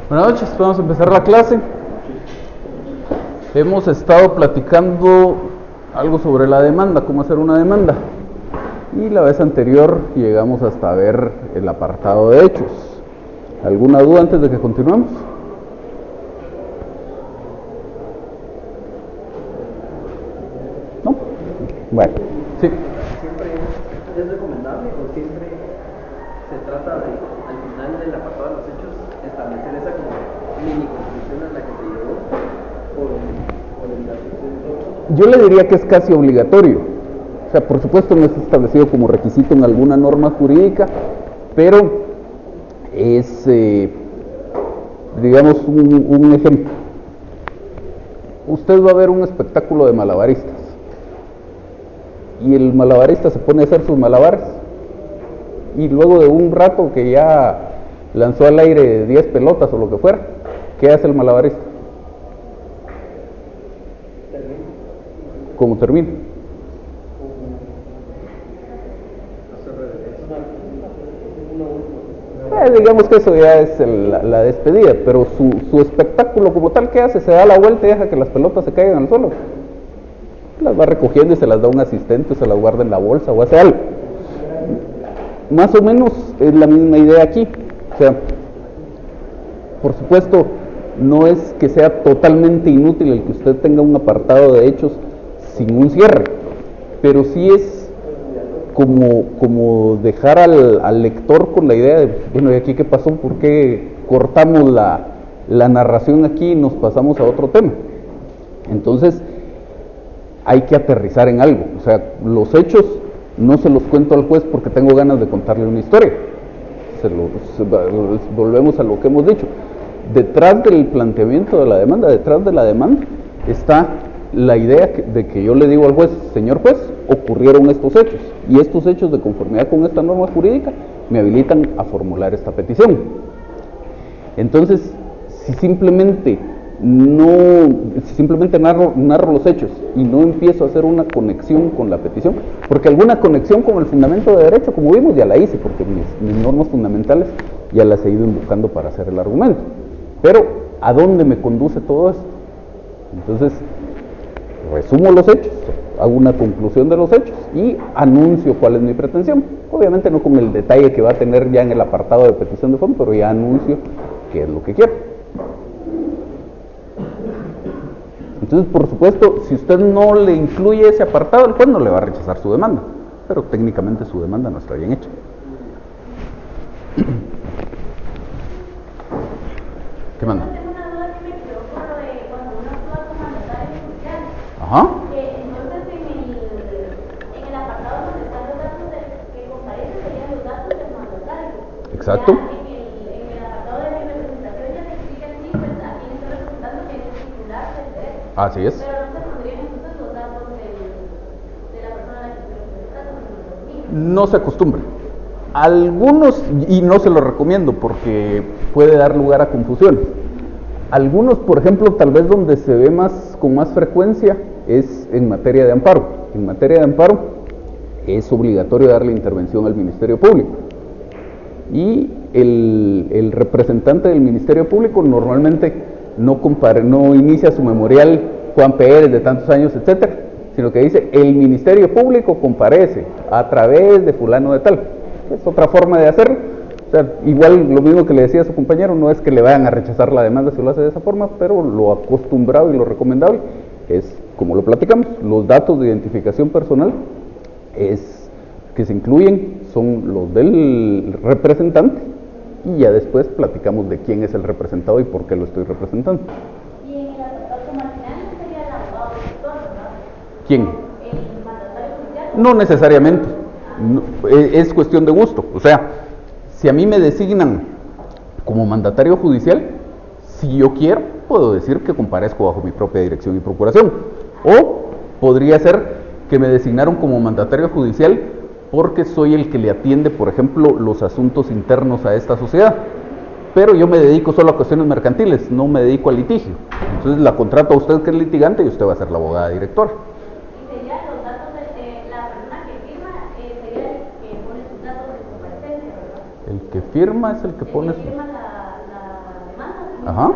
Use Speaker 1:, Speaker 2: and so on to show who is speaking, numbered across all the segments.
Speaker 1: Buenas noches, vamos a empezar la clase. Hemos estado platicando algo sobre la demanda, cómo hacer una demanda. Y la vez anterior llegamos hasta ver el apartado de hechos. ¿Alguna duda antes de que continuemos? ¿No? Bueno, sí.
Speaker 2: ¿Siempre es recomendable o siempre se trata de, al final del apartado de los hechos, establecer esa como mini conclusión a la que se llegó por obligación?
Speaker 1: Yo le diría que es casi obligatorio. O sea, por supuesto no es establecido como requisito en alguna norma jurídica, pero es, digamos, un ejemplo. Usted va a ver un espectáculo de malabaristas y el malabarista se pone a hacer sus malabares y luego de un rato que ya lanzó al aire 10 pelotas o lo que fuera, ¿qué hace el malabarista? ¿Cómo termina? Digamos que eso ya es la despedida, pero su espectáculo como tal, ¿qué hace? Se da la vuelta y deja que las pelotas se caigan al suelo. Las va recogiendo y se las da a un asistente, se las guarda en la bolsa o hace algo. Más o menos es la misma idea aquí. O sea, por supuesto, no es que sea totalmente inútil el que usted tenga un apartado de hechos sin un cierre, pero sí es como dejar al lector con la idea de, bueno, ¿y aquí qué pasó? ¿Por qué cortamos la narración aquí y nos pasamos a otro tema? Entonces, hay que aterrizar en algo. O sea, los hechos no se los cuento al juez porque tengo ganas de contarle una historia. Volvemos a lo que hemos dicho. Detrás del planteamiento de la demanda, está la idea de que yo le digo al juez, señor juez, ocurrieron estos hechos, y estos hechos, de conformidad con esta norma jurídica, me habilitan a formular esta petición. Entonces, si simplemente narro los hechos y no empiezo a hacer una conexión con la petición, porque alguna conexión con el fundamento de derecho, como vimos, ya la hice, porque mis normas fundamentales ya las he ido invocando para hacer el argumento. Pero, ¿a dónde me conduce todo esto? Entonces, resumo los hechos, hago una conclusión de los hechos y anuncio cuál es mi pretensión. Obviamente no con el detalle que va a tener ya en el apartado de petición de fondo, pero ya anuncio qué es lo que quiero. Entonces, por supuesto, si usted no le incluye ese apartado, el juez no le va a rechazar su demanda, pero técnicamente su demanda no está bien hecha. ¿Qué manda? Ajá.
Speaker 3: Entonces, en el apartado donde están los datos que comparece serían los datos del mandatario.
Speaker 1: Exacto.
Speaker 3: En el apartado de representación ya se explica así, pues, a quién está representando, que es el titular del derecho.
Speaker 1: Así es.
Speaker 3: Pero no se pondrían entonces los datos de la persona a la que estoy representando.
Speaker 1: No se acostumbre. Algunos, y no se lo recomiendo porque puede dar lugar a confusiones. Algunos, por ejemplo, tal vez donde se ve con más frecuencia es en materia de amparo. En materia de amparo es obligatorio darle intervención al Ministerio Público. Y el representante del Ministerio Público normalmente no inicia su memorial Juan Pérez de tantos años, etcétera, sino que dice el Ministerio Público comparece a través de fulano de tal. Es otra forma de hacerlo. O sea, igual lo mismo que le decía a su compañero, no es que le vayan a rechazar la demanda si lo hace de esa forma, pero lo acostumbrado y lo recomendable es, como lo platicamos, los datos de identificación personal que se incluyen son los del representante y ya después platicamos de quién es el representado y por qué lo estoy representando.
Speaker 3: Y en el apartado marginal no sería el abogado director, ¿verdad?
Speaker 1: ¿Quién?
Speaker 3: El mandatario judicial.
Speaker 1: No necesariamente, es cuestión de gusto. O sea, si a mí me designan como mandatario judicial, si yo quiero, puedo decir que comparezco bajo mi propia dirección y procuración. O podría ser que me designaron como mandatario judicial porque soy el que le atiende, por ejemplo, los asuntos internos a esta sociedad. Pero yo me dedico solo a cuestiones mercantiles, no me dedico al litigio. Entonces la contrato a usted que es litigante y usted va a ser la abogada directora.
Speaker 3: Y serían los datos de la persona que firma, sería el que pone sus datos de comparecencia, ¿verdad?
Speaker 1: El que firma es el que pone
Speaker 3: firma la demanda.
Speaker 1: Ajá.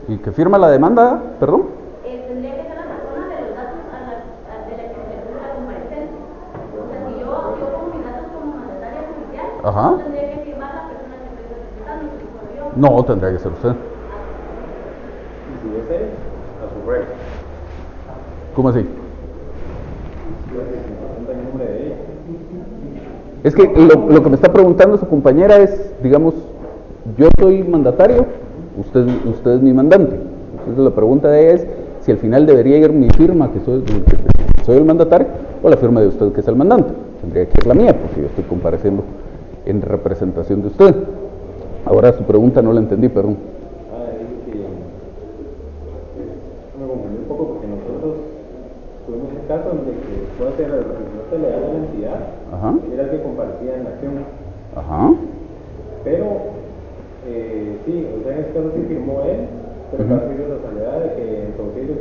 Speaker 1: ¿Y que firma la demanda, perdón?
Speaker 3: Tendría que ser la persona de los datos de la que se le la comparecencia. O sea, si yo pongo mis datos como mandataria judicial,
Speaker 1: Ajá.
Speaker 3: no tendría que firmar la persona que estoy representando, que soy yo.
Speaker 1: No, tendría que ser usted.
Speaker 4: Y si es él, a su rey.
Speaker 1: ¿Cómo así?
Speaker 4: Si me presenta el nombre de ella.
Speaker 1: Es que lo que me está preguntando su compañera es, digamos, yo soy mandatario, usted es mi mandante. Entonces la pregunta de ella es si al final debería ir mi firma, que soy el mandatario, o la firma de usted, que es el mandante. Tendría que ir la mía, porque yo estoy compareciendo en representación de usted. Ahora su pregunta no la entendí, perdón.
Speaker 4: Dice que me confundí un poco porque nosotros tuvimos un caso donde que puede ser el representante legal de la entidad,
Speaker 1: Ajá.
Speaker 4: era el que comparecía en la acción.
Speaker 1: Ajá.
Speaker 4: Pero, sí, o sea, en este caso sí firmó él, pero
Speaker 1: Ujú.
Speaker 4: ha sido la salvedad de que en su auxilio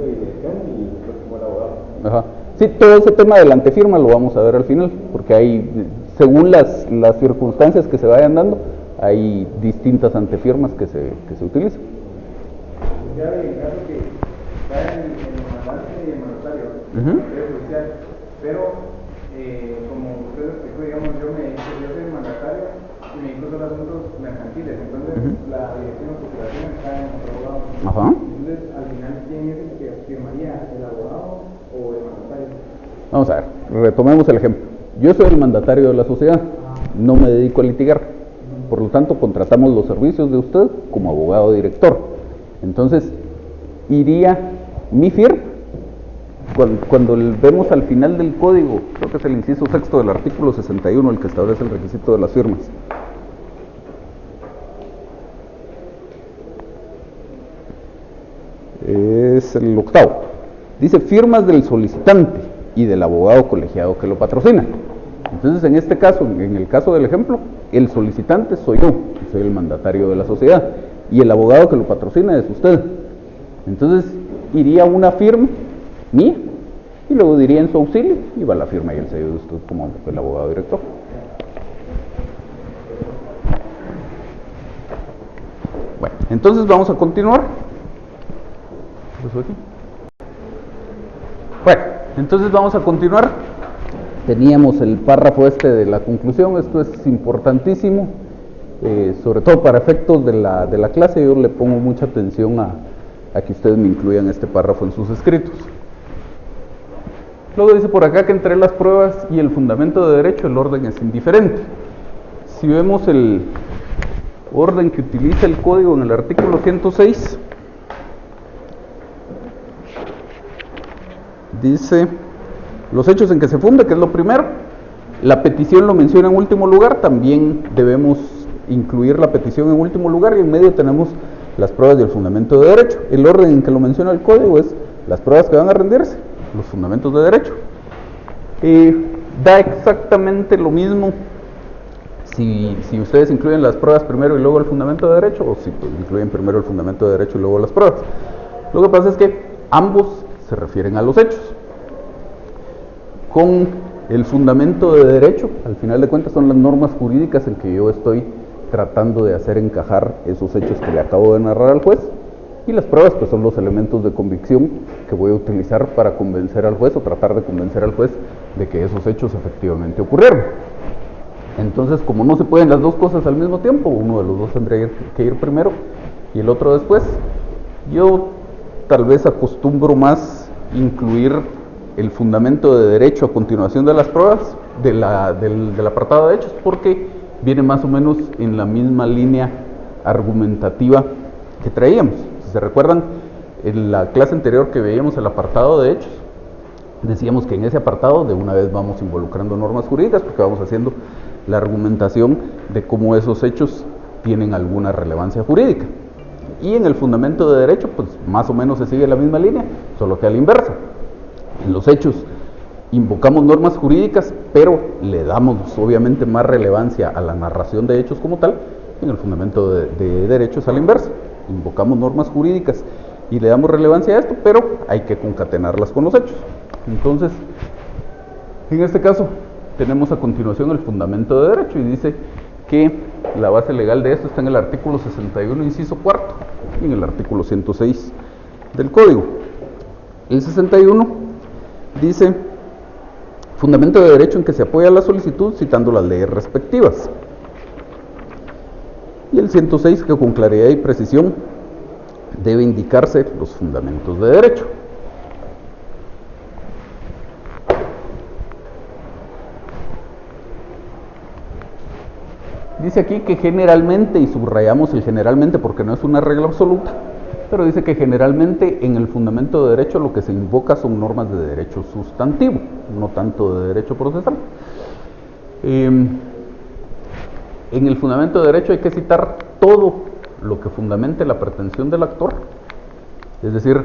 Speaker 4: y dirección y después como el abogado.
Speaker 1: Ajá. Sí, todo ese tema de la antefirma lo vamos a ver al final, porque hay, según las circunstancias que se vayan dando, hay distintas antefirmas que se utilizan.
Speaker 5: Ya en caso que vaya en el mandante y el mandatario, judicial, pero como usted explicó, digamos, yo soy el mandatario y me incluso los asuntos mercantiles, entonces la dirección o procuración está en otro abogado.
Speaker 1: Ajá.
Speaker 5: Entonces, al final, ¿quién es el que firmaría? ¿El abogado o el mandatario?
Speaker 1: Vamos a ver, retomemos el ejemplo. Yo soy el mandatario de la sociedad, no me dedico a litigar, por lo tanto contratamos los servicios de usted como abogado director. Entonces, iría mi firma, cuando vemos al final del código, creo que es el inciso sexto del artículo 61 el que establece el requisito de las firmas. Es el octavo. Dice firmas del solicitante y del abogado colegiado que lo patrocina. Entonces, en este caso, en el caso del ejemplo, el solicitante soy yo, soy el mandatario de la sociedad, y el abogado que lo patrocina es usted. Entonces, iría una firma mía, y luego diría en su auxilio, y va la firma y el sello de usted como el abogado director. Bueno, entonces vamos a continuar. ¿Qué pasó aquí? Bueno, entonces vamos a continuar. Teníamos el párrafo este de la conclusión, esto es importantísimo, sobre todo para efectos de la clase. Yo le pongo mucha atención a que ustedes me incluyan este párrafo en sus escritos. Luego dice por acá que entre las pruebas y el fundamento de derecho el orden es indiferente. Si vemos el orden que utiliza el código en el artículo 106, dice los hechos en que se funda, que es lo primero. La petición lo menciona en último lugar, también debemos incluir la petición en último lugar, y en medio tenemos las pruebas y el fundamento de derecho. El orden en que lo menciona el código es las pruebas que van a rendirse, los fundamentos de derecho. Da exactamente lo mismo si ustedes incluyen las pruebas primero y luego el fundamento de derecho, o si incluyen primero el fundamento de derecho y luego las pruebas. Lo que pasa es que ambos se refieren a los hechos. Con el fundamento de derecho, al final de cuentas, son las normas jurídicas en que yo estoy tratando de hacer encajar esos hechos que le acabo de narrar al juez, y las pruebas pues son los elementos de convicción que voy a utilizar para convencer al juez o tratar de convencer al juez de que esos hechos efectivamente ocurrieron. Entonces, como no se pueden las dos cosas al mismo tiempo, uno de los dos tendría que ir primero y el otro después. Yo tal vez acostumbro más incluir el fundamento de derecho a continuación de las pruebas del apartado de hechos, porque viene más o menos en la misma línea argumentativa que traíamos. Si se recuerdan, en la clase anterior que veíamos el apartado de hechos, decíamos que en ese apartado de una vez vamos involucrando normas jurídicas, porque vamos haciendo la argumentación de cómo esos hechos tienen alguna relevancia jurídica. Y en el fundamento de derecho, pues más o menos se sigue la misma línea, solo que a la inversa. En los hechos invocamos normas jurídicas, pero le damos obviamente más relevancia a la narración de hechos como tal. En el fundamento de derecho es a la inversa. Invocamos normas jurídicas y le damos relevancia a esto, pero hay que concatenarlas con los hechos. Entonces, en este caso, tenemos a continuación el fundamento de derecho y dice que La base legal de esto está en el artículo 61, inciso cuarto, y en el artículo 106 del Código. El 61 dice: fundamento de derecho en que se apoya la solicitud citando las leyes respectivas. Y el 106, que con claridad y precisión debe indicarse los fundamentos de derecho. Dice aquí que generalmente, y subrayamos el generalmente porque no es una regla absoluta, pero dice que generalmente en el fundamento de derecho lo que se invoca son normas de derecho sustantivo, no tanto de derecho procesal. En el fundamento de derecho hay que citar todo lo que fundamente la pretensión del actor, es decir,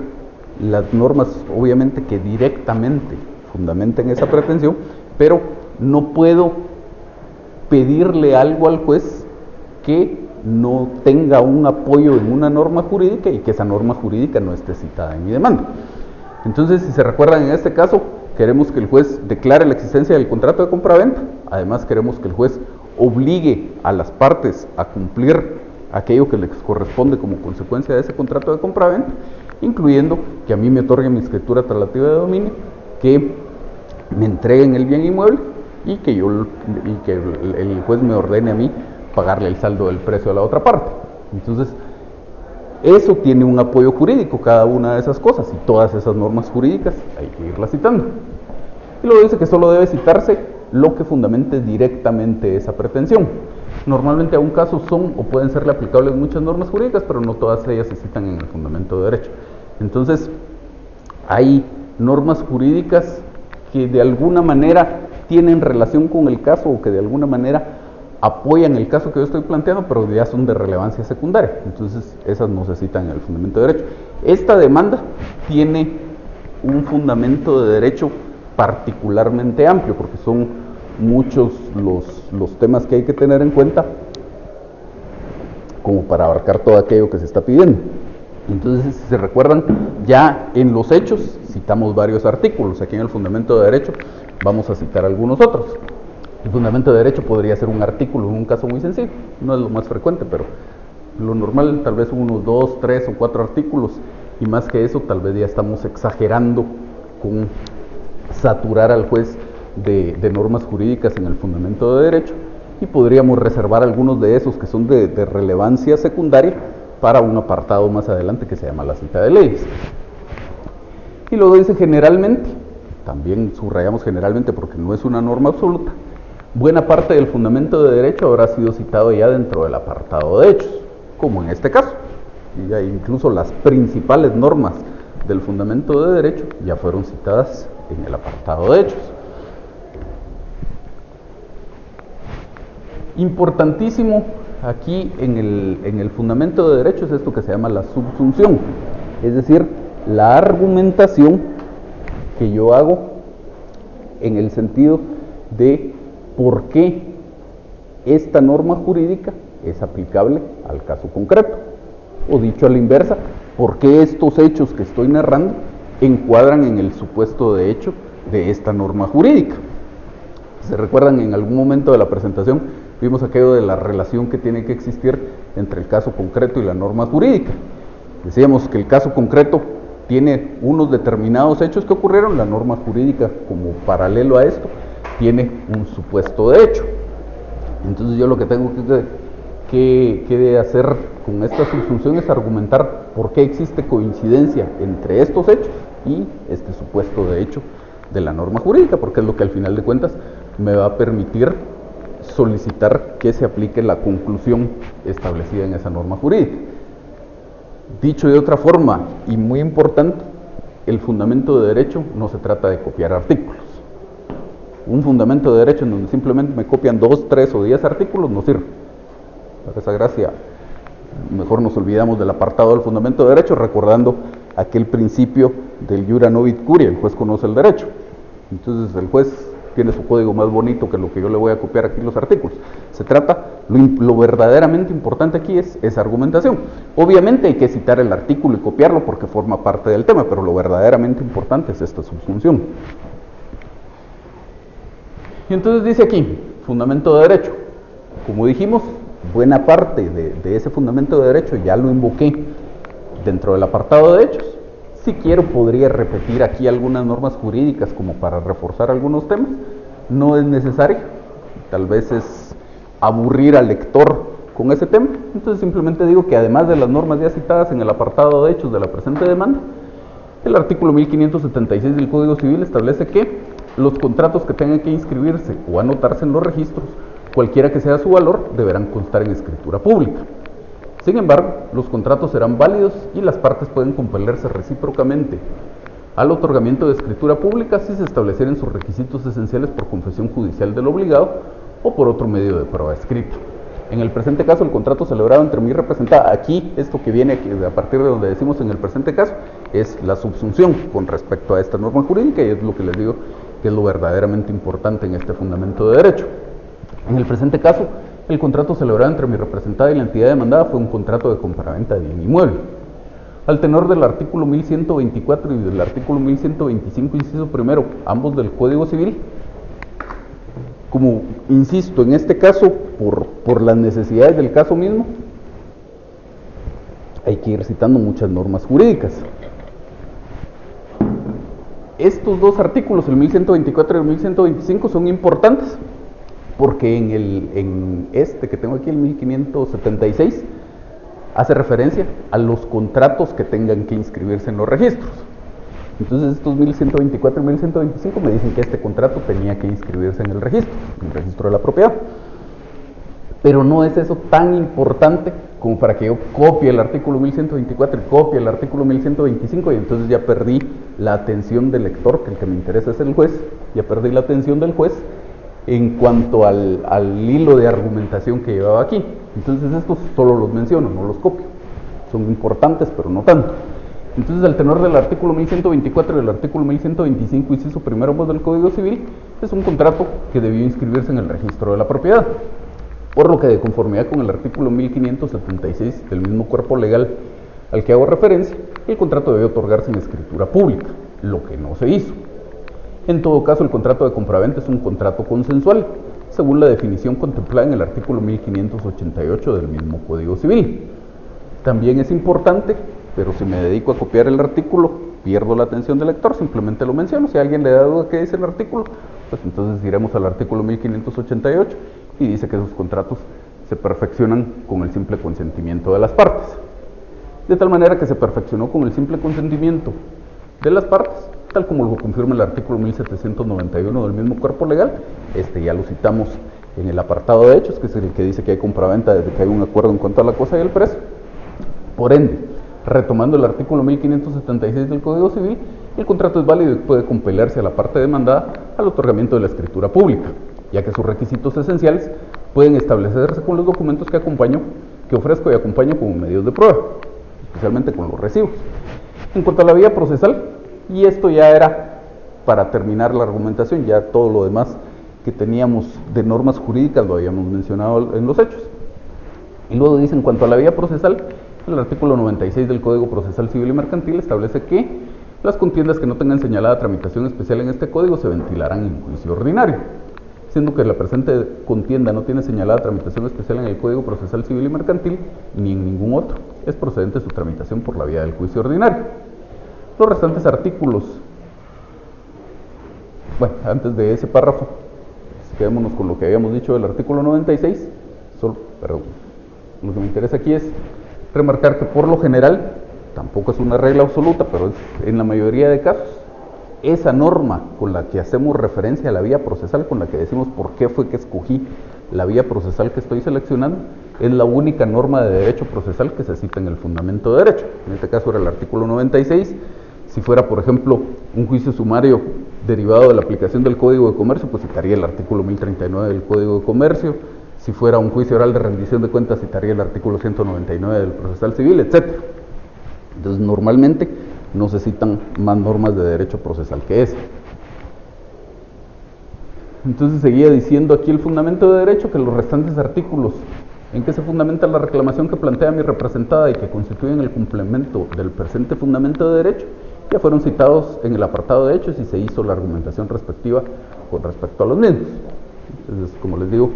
Speaker 1: las normas obviamente que directamente fundamenten esa pretensión, pero no puedo pedirle algo al juez que no tenga un apoyo en una norma jurídica y que esa norma jurídica no esté citada en mi demanda. Entonces, si se recuerdan, en este caso queremos que el juez declare la existencia del contrato de compraventa. Además, queremos que el juez obligue a las partes a cumplir aquello que les corresponde como consecuencia de ese contrato de compraventa, incluyendo que a mí me otorguen mi escritura traslativa de dominio, que me entreguen el bien inmueble y que el juez me ordene a mí pagarle el saldo del precio a la otra parte. Entonces, eso tiene un apoyo jurídico, cada una de esas cosas, y todas esas normas jurídicas hay que irlas citando. Y luego dice que solo debe citarse lo que fundamente directamente esa pretensión. Normalmente a un caso son o pueden serle aplicables muchas normas jurídicas, pero no todas ellas se citan en el fundamento de derecho. Entonces, hay normas jurídicas que de alguna manera tienen relación con el caso o que de alguna manera apoyan el caso que yo estoy planteando, pero ya son de relevancia secundaria. Entonces, esas no se citan en el fundamento de derecho. Esta demanda tiene un fundamento de derecho particularmente amplio, porque son muchos los temas que hay que tener en cuenta como para abarcar todo aquello que se está pidiendo. Entonces, si se recuerdan, ya en los hechos citamos varios artículos. Aquí en el fundamento de derecho vamos a citar algunos otros. El fundamento de derecho podría ser un artículo en un caso muy sencillo, no es lo más frecuente, pero lo normal tal vez unos 2, 3 o 4 artículos, y más que eso tal vez ya estamos exagerando con saturar al juez de normas jurídicas en el fundamento de derecho, y podríamos reservar algunos de esos que son de relevancia secundaria para un apartado más adelante que se llama la cita de leyes. Y luego dice generalmente, también subrayamos generalmente porque no es una norma absoluta, buena parte del fundamento de derecho habrá sido citado ya dentro del apartado de hechos, como en este caso. Y ya incluso las principales normas del fundamento de derecho ya fueron citadas en el apartado de hechos. Importantísimo aquí en el fundamento de derecho es esto que se llama la subsunción, es decir, la argumentación que yo hago en el sentido de por qué esta norma jurídica es aplicable al caso concreto, o dicho a la inversa, por qué estos hechos que estoy narrando encuadran en el supuesto de hecho de esta norma jurídica. ¿Se recuerdan? En algún momento de la presentación vimos aquello de la relación que tiene que existir entre el caso concreto y la norma jurídica. Decíamos que el caso concreto tiene unos determinados hechos que ocurrieron, la norma jurídica como paralelo a esto tiene un supuesto de hecho. Entonces yo lo que tengo que hacer con esta subsunción es argumentar por qué existe coincidencia entre estos hechos y este supuesto de hecho de la norma jurídica, porque es lo que al final de cuentas me va a permitir solicitar que se aplique la conclusión establecida en esa norma jurídica. Dicho de otra forma, y muy importante, el fundamento de derecho no se trata de copiar artículos. Un fundamento de derecho en donde simplemente me copian 2, 3 o 10 artículos no sirve. Para esa gracia, mejor nos olvidamos del apartado del fundamento de derecho, recordando aquel principio del iura novit curia, el juez conoce el derecho. Entonces el juez tiene su código más bonito que lo que yo le voy a copiar aquí los artículos. Se trata, lo verdaderamente importante aquí es esa argumentación. Obviamente hay que citar el artículo y copiarlo porque forma parte del tema, pero lo verdaderamente importante es esta subsunción. Y entonces dice aquí, fundamento de derecho. Como dijimos, buena parte de ese fundamento de derecho ya lo invoqué dentro del apartado de hechos. Si quiero, podría repetir aquí algunas normas jurídicas como para reforzar algunos temas. No es necesario, tal vez es aburrir al lector con ese tema. Entonces simplemente digo que además de las normas ya citadas en el apartado de hechos de la presente demanda, el artículo 1576 del Código Civil establece que los contratos que tengan que inscribirse o anotarse en los registros, cualquiera que sea su valor, deberán constar en escritura pública. Sin embargo, los contratos serán válidos y las partes pueden compelerse recíprocamente al otorgamiento de escritura pública si se establecieren sus requisitos esenciales por confesión judicial del obligado o por otro medio de prueba escrita. En el presente caso, el contrato celebrado entre mi representada, aquí, esto que viene aquí, a partir de donde decimos en el presente caso, es la subsunción con respecto a esta norma jurídica y es lo que les digo que es lo verdaderamente importante en este fundamento de derecho. En el presente caso, el contrato celebrado entre mi representada y la entidad demandada fue un contrato de compraventa de bien inmueble. Al tenor del artículo 1124 y del artículo 1125, inciso primero, ambos del Código Civil, como insisto, en este caso, por las necesidades del caso mismo, hay que ir citando muchas normas jurídicas. Estos dos artículos, el 1124 y el 1125, son importantes porque en este que tengo aquí, el 1576, hace referencia a los contratos que tengan que inscribirse en los registros. Entonces estos 1124 y 1125 me dicen que este contrato tenía que inscribirse en el registro de la propiedad. Pero no es eso tan importante como para que yo copie el artículo 1124 y copie el artículo 1125 y entonces ya perdí la atención del lector, que el que me interesa es el juez, ya perdí la atención del juez en cuanto al hilo de argumentación que llevaba aquí. Entonces estos solo los menciono, no los copio. Son importantes, pero no tanto. Entonces el tenor del artículo 1124 y el artículo 1125, inciso primero ambos del Código Civil, es un contrato que debió inscribirse en el registro de la propiedad. Por lo que, de conformidad con el artículo 1576 del mismo cuerpo legal al que hago referencia, el contrato debe otorgarse en escritura pública, lo que no se hizo. En todo caso, el contrato de compraventa es un contrato consensual, según la definición contemplada en el artículo 1588 del mismo Código Civil. También es importante, pero si me dedico a copiar el artículo, pierdo la atención del lector, simplemente lo menciono. Si a alguien le da duda qué dice el artículo, pues entonces iremos al artículo 1588 y dice que esos contratos se perfeccionan con el simple consentimiento de las partes. De tal manera que se perfeccionó con el simple consentimiento de las partes, tal como lo confirma el artículo 1791 del mismo cuerpo legal. Ya lo citamos en el apartado de hechos, que es el que dice que hay compraventa desde que hay un acuerdo en cuanto a la cosa y el precio. Por ende, retomando el artículo 1576 del Código Civil, el contrato es válido y puede compelerse a la parte demandada al otorgamiento de la escritura pública, ya que sus requisitos esenciales pueden establecerse con los documentos que ofrezco y acompaño como medios de prueba, especialmente con los recibos. En cuanto a la vía procesal, y esto ya era para terminar la argumentación, ya todo lo demás que teníamos de normas jurídicas lo habíamos mencionado en los hechos. Y luego dice, en cuanto a la vía procesal, el artículo 96 del Código Procesal Civil y Mercantil establece que las contiendas que no tengan señalada tramitación especial en este código se ventilarán en juicio ordinario. Siendo que la presente contienda no tiene señalada tramitación especial en el Código Procesal Civil y Mercantil ni en ningún otro, es procedente su tramitación por la vía del juicio ordinario. Los restantes artículos, bueno, antes de ese párrafo, quedémonos con lo que habíamos dicho del artículo 96, lo que me interesa aquí es remarcar que por lo general, tampoco es una regla absoluta, pero es en la mayoría de casos, esa norma con la que hacemos referencia a la vía procesal, con la que decimos por qué fue que escogí la vía procesal que estoy seleccionando, es la única norma de derecho procesal que se cita en el fundamento de derecho. En este caso era el artículo 96. Si fuera, por ejemplo, un juicio sumario derivado de la aplicación del Código de Comercio, pues citaría el artículo 1039 del Código de Comercio. Si fuera un juicio oral de rendición de cuentas, citaría el artículo 199 del Procesal Civil, etc. Entonces, normalmente no se citan más normas de derecho procesal que esa. Entonces seguía diciendo aquí el fundamento de derecho que los restantes artículos en que se fundamenta la reclamación que plantea mi representada y que constituyen el complemento del presente fundamento de derecho ya fueron citados en el apartado de hechos y se hizo la argumentación respectiva con respecto a los mismos. Entonces, como les digo,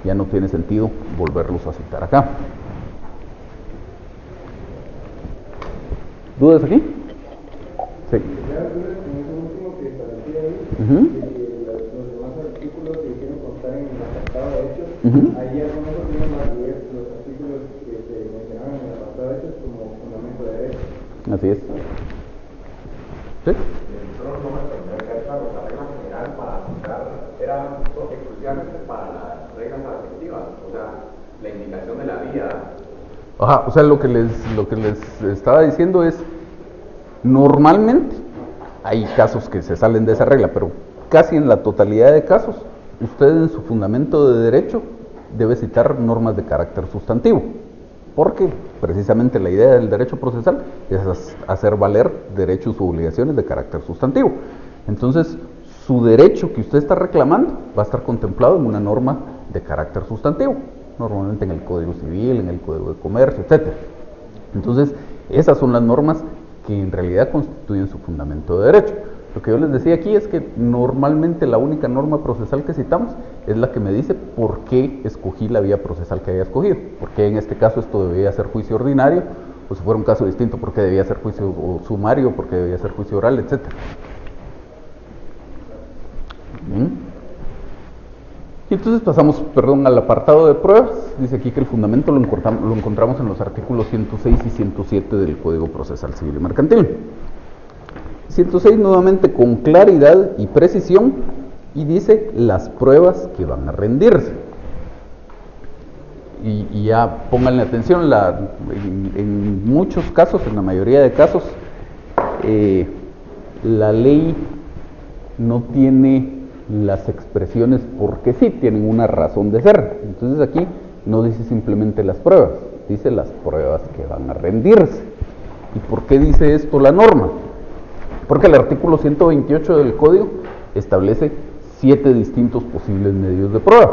Speaker 1: ya no tiene sentido volverlos a citar acá. ¿Dudas aquí? Sí.
Speaker 5: Ya, en ese último que parecía ahí,
Speaker 1: Ujú.
Speaker 5: los demás artículos que quieren constar en el apartado de hechos,
Speaker 1: Ujú.
Speaker 5: ahí algunos tienen más 10 los artículos que se mencionaban en el apartado de hechos como fundamento de derecho.
Speaker 1: Así es. ¿Sí?
Speaker 6: Solo no me entendía que esta la regla general para aplicar era exclusivamente para las reglas afectivas, o sea, la indicación de la vía.
Speaker 1: Ajá, o sea, lo que les estaba diciendo es, normalmente hay casos que se salen de esa regla, pero casi en la totalidad de casos, usted en su fundamento de derecho debe citar normas de carácter sustantivo, porque precisamente la idea del derecho procesal es hacer valer derechos u obligaciones de carácter sustantivo. Entonces, su derecho que usted está reclamando va a estar contemplado en una norma de carácter sustantivo, normalmente en el Código Civil, en el Código de Comercio, etc. Entonces, esas son las normas que en realidad constituyen su fundamento de derecho. Lo que yo les decía aquí es que normalmente la única norma procesal que citamos es la que me dice por qué escogí la vía procesal que haya escogido, por qué en este caso esto debía ser juicio ordinario, o si fuera un caso distinto, por qué debía ser juicio sumario, por qué debía ser juicio oral, etc. Y entonces pasamos, al apartado de pruebas. Dice aquí que el fundamento lo encontramos en los artículos 106 y 107 del Código Procesal Civil y Mercantil. 106 nuevamente con claridad y precisión, y dice las pruebas que van a rendirse. Y ya pónganle atención, en muchos casos, en la mayoría de casos, la ley no tiene las expresiones porque sí, tienen una razón de ser. Entonces aquí no dice simplemente las pruebas, dice las pruebas que van a rendirse. ¿Y por qué dice esto la norma? Porque el artículo 128 del Código establece 7 distintos posibles medios de prueba.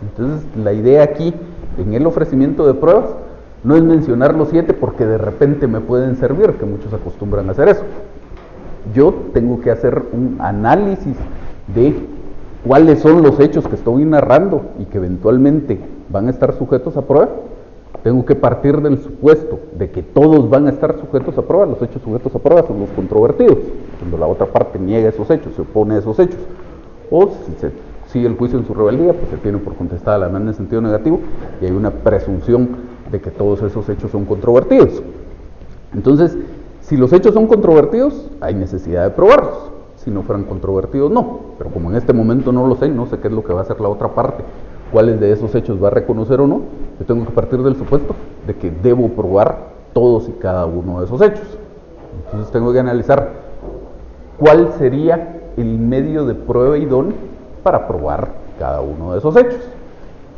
Speaker 1: Entonces la idea aquí, en el ofrecimiento de pruebas, no es mencionar los 7 porque de repente me pueden servir, que muchos acostumbran a hacer eso. Yo tengo que hacer un análisis de cuáles son los hechos que estoy narrando y que eventualmente van a estar sujetos a prueba. Tengo que partir del supuesto de que todos van a estar sujetos a prueba. Los hechos sujetos a prueba son los controvertidos, cuando la otra parte niega esos hechos, se opone a esos hechos. O si se sigue el juicio en su rebeldía, pues se tiene por contestada la demanda en sentido negativo y hay una presunción de que todos esos hechos son controvertidos. Entonces, si los hechos son controvertidos, hay necesidad de probarlos. Si no fueran controvertidos, no. Pero como en este momento no lo sé, no sé qué es lo que va a hacer la otra parte, cuáles de esos hechos va a reconocer o no, yo tengo que partir del supuesto de que debo probar todos y cada uno de esos hechos. Entonces tengo que analizar cuál sería el medio de prueba idóneo para probar cada uno de esos hechos.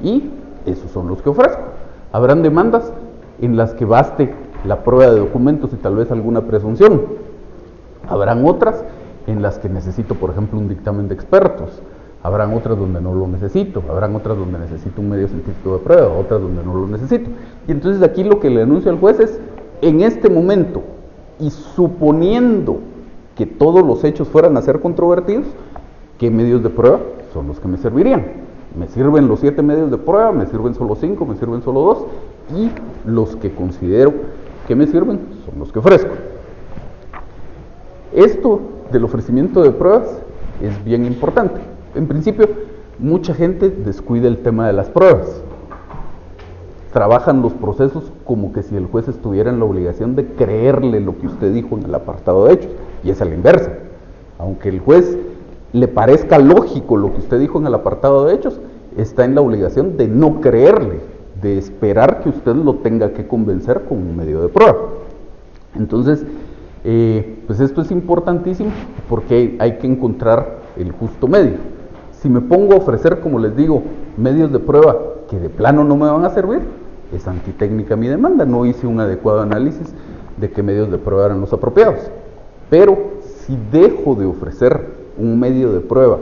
Speaker 1: Y esos son los que ofrezco. Habrán demandas en las que baste la prueba de documentos y tal vez alguna presunción. Habrán otras en las que necesito, por ejemplo, un dictamen de expertos. Habrán otras donde no lo necesito. Habrán otras donde necesito un medio científico de prueba, otras donde no lo necesito. Y entonces aquí lo que le anuncio al juez es, en este momento, y suponiendo que todos los hechos fueran a ser controvertidos, ¿qué medios de prueba son los que me servirían? ¿Me sirven los 7 medios de prueba? ¿Me sirven solo 5? ¿Me sirven solo 2? Y los que considero que me sirven son los que ofrezco. Esto del ofrecimiento de pruebas es bien importante. En principio, mucha gente descuida el tema de las pruebas. Trabajan los procesos como que si el juez estuviera en la obligación de creerle lo que usted dijo en el apartado de hechos, y es a la inversa. Aunque el juez le parezca lógico lo que usted dijo en el apartado de hechos, está en la obligación de no creerle, de esperar que usted lo tenga que convencer con un medio de prueba. Entonces, pues esto es importantísimo porque hay que encontrar el justo medio. Si me pongo a ofrecer, como les digo, medios de prueba que de plano no me van a servir, es antitécnica mi demanda. No hice un adecuado análisis de qué medios de prueba eran los apropiados. Pero si dejo de ofrecer un medio de prueba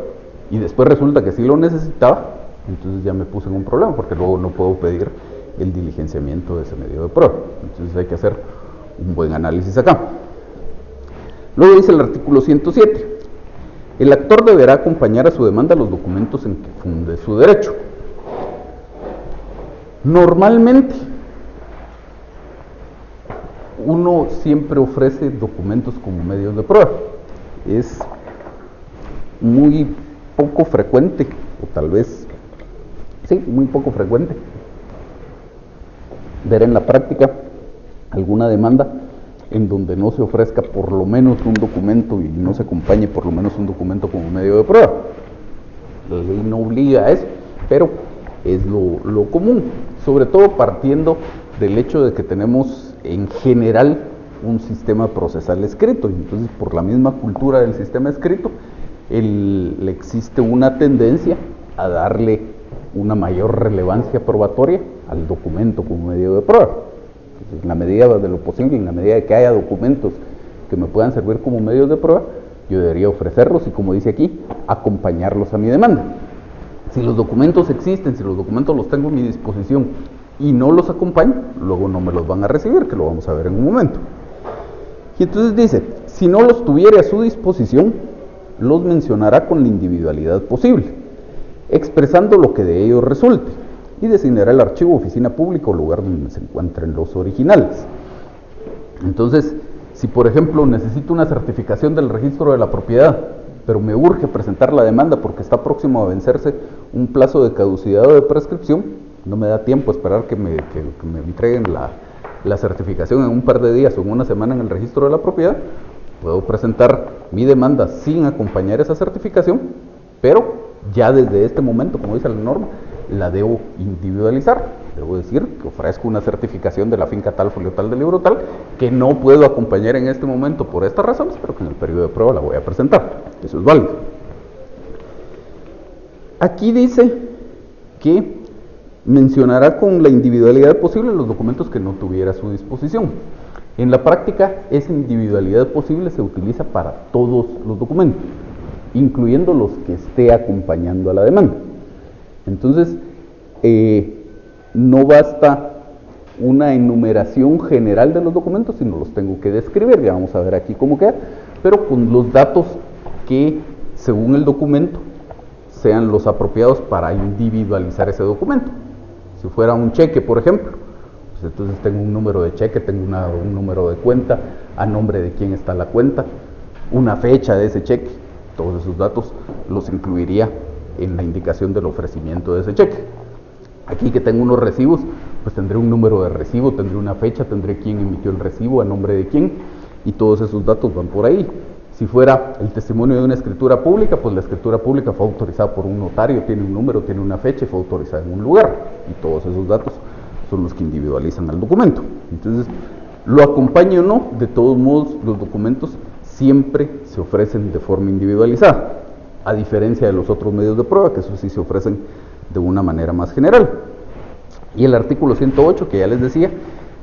Speaker 1: y después resulta que sí lo necesitaba, entonces ya me puse en un problema porque luego no puedo pedir el diligenciamiento de ese medio de prueba. Entonces hay que hacer un buen análisis acá. Luego dice el artículo 107. El actor deberá acompañar a su demanda los documentos en que funde su derecho. Normalmente, uno siempre ofrece documentos como medios de prueba. Es muy poco frecuente, o tal vez, sí, muy poco frecuente, ver en la práctica alguna demanda en donde no se ofrezca por lo menos un documento y no se acompañe por lo menos un documento como medio de prueba. La ley no obliga a eso, pero es lo común, sobre todo partiendo del hecho de que tenemos en general un sistema procesal escrito, y entonces por la misma cultura del sistema escrito existe una tendencia a darle una mayor relevancia probatoria al documento como medio de prueba. Entonces, en la medida de lo posible, en la medida de que haya documentos que me puedan servir como medios de prueba, yo debería ofrecerlos y, como dice aquí, acompañarlos a mi demanda. Si los documentos existen, si los documentos los tengo a mi disposición y no los acompaño, luego no me los van a recibir, que lo vamos a ver en un momento. Y entonces dice, si no los tuviere a su disposición, los mencionará con la individualidad posible, expresando lo que de ellos resulte, y designará el archivo, oficina pública o lugar donde se encuentren los originales. Entonces, si por ejemplo necesito una certificación del registro de la propiedad, pero me urge presentar la demanda porque está próximo a vencerse un plazo de caducidad o de prescripción, no me da tiempo a esperar que me entreguen la certificación en un par de días o en una semana en el registro de la propiedad, puedo presentar mi demanda sin acompañar esa certificación, pero ya desde este momento, como dice la norma, la debo individualizar. Debo decir que ofrezco una certificación de la finca tal, folio tal, del libro tal, que no puedo acompañar en este momento por estas razones, pero que en el periodo de prueba la voy a presentar. Eso es válido. Aquí dice que mencionará con la individualidad posible los documentos que no tuviera a su disposición. En la práctica, esa individualidad posible se utiliza para todos los documentos, incluyendo los que esté acompañando a la demanda. Entonces, no basta una enumeración general de los documentos, sino los tengo que describir. Ya vamos a ver aquí cómo queda, pero con los datos que, según el documento, sean los apropiados para individualizar ese documento. Si fuera un cheque, por ejemplo, pues entonces tengo un número de cheque, tengo un número de cuenta, a nombre de quién está la cuenta, una fecha de ese cheque. Todos esos datos los incluiría en la indicación del ofrecimiento de ese cheque. Aquí que tengo unos recibos, pues tendré un número de recibo, tendré una fecha, tendré quién emitió el recibo, a nombre de quién, y todos esos datos van por ahí. Si fuera el testimonio de una escritura pública, pues la escritura pública fue autorizada por un notario, tiene un número, tiene una fecha y fue autorizada en un lugar, y todos esos datos son los que individualizan al documento. Entonces, lo acompañe o no, de todos modos, los documentos siempre se ofrecen de forma individualizada, a diferencia de los otros medios de prueba, que eso sí se ofrecen de una manera más general. Y el artículo 108, que ya les decía,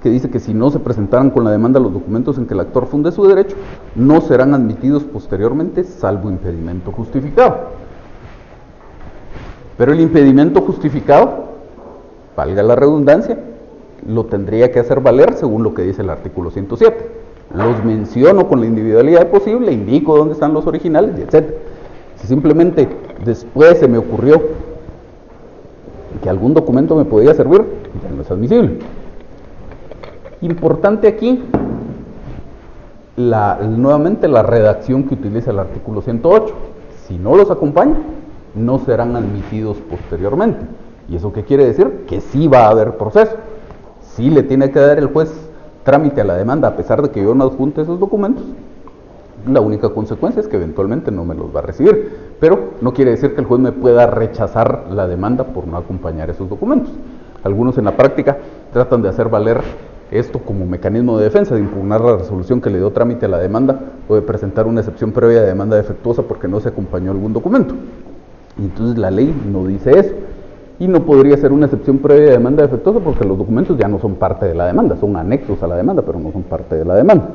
Speaker 1: que dice que si no se presentaran con la demanda los documentos en que el actor funde su derecho, no serán admitidos posteriormente, salvo impedimento justificado. Pero el impedimento justificado, valga la redundancia, lo tendría que hacer valer según lo que dice el artículo 107. Los menciono con la individualidad posible, indico dónde están los originales, etc. Si simplemente después se me ocurrió que algún documento me podía servir, ya no es admisible. Importante aquí, nuevamente la redacción que utiliza el artículo 108. Si no los acompaña, no serán admitidos posteriormente. ¿Y eso qué quiere decir? Que sí va a haber proceso. Sí le tiene que dar el juez trámite a la demanda, a pesar de que yo no adjunte esos documentos. La única consecuencia es que eventualmente no me los va a recibir, pero no quiere decir que el juez me pueda rechazar la demanda por no acompañar esos documentos. Algunos en la práctica tratan de hacer valer esto como mecanismo de defensa, de impugnar la resolución que le dio trámite a la demanda o de presentar una excepción previa de demanda defectuosa porque no se acompañó algún documento. Y entonces la ley no dice eso. Y no podría ser una excepción previa de demanda defectuosa porque los documentos ya no son parte de la demanda, son anexos a la demanda, pero no son parte de la demanda.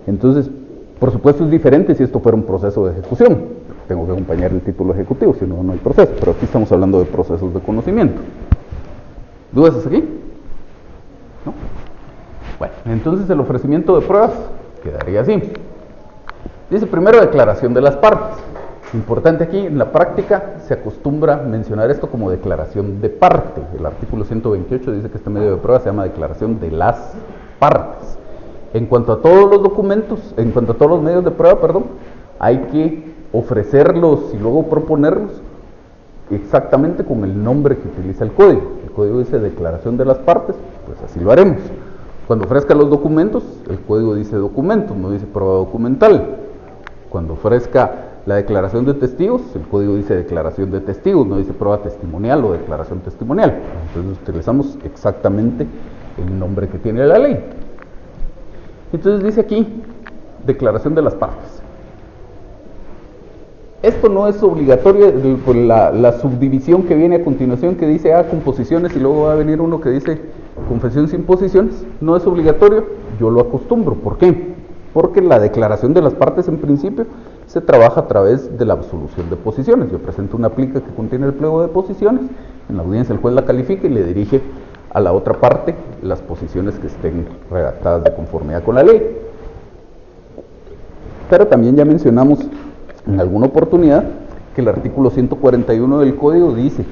Speaker 1: Entonces, por supuesto es diferente si esto fuera un proceso de ejecución. Tengo que acompañar el título ejecutivo, si no, no hay proceso. Pero aquí estamos hablando de procesos de conocimiento. ¿Dudas hasta aquí? ¿No? Bueno, entonces el ofrecimiento de pruebas quedaría así. Dice primero declaración de las partes. Importante aquí, en la práctica se acostumbra a mencionar esto como declaración de parte. El artículo 128 dice que este medio de prueba se llama declaración de las partes. En cuanto a todos los documentos, en cuanto a todos los medios de prueba, hay que ofrecerlos y luego proponerlos exactamente con el nombre que utiliza el código. El código dice declaración de las partes, pues así lo haremos. Cuando ofrezca los documentos, el código dice documentos, no dice prueba documental. Cuando ofrezca la declaración de testigos, el código dice declaración de testigos, no dice prueba testimonial o declaración testimonial. Entonces utilizamos exactamente el nombre que tiene la ley. Entonces dice aquí, declaración de las partes. Esto no es obligatorio, por la subdivisión que viene a continuación, que dice composiciones, y luego va a venir uno que dice confesión sin posiciones, no es obligatorio, yo lo acostumbro. ¿Por qué? Porque la declaración de las partes en principio se trabaja a través de la absolución de posiciones. Yo presento una plica que contiene el pliego de posiciones, en la audiencia el juez la califica y le dirige a la otra parte las posiciones que estén redactadas de conformidad con la ley. Pero también ya mencionamos en alguna oportunidad que el artículo 141 del código dice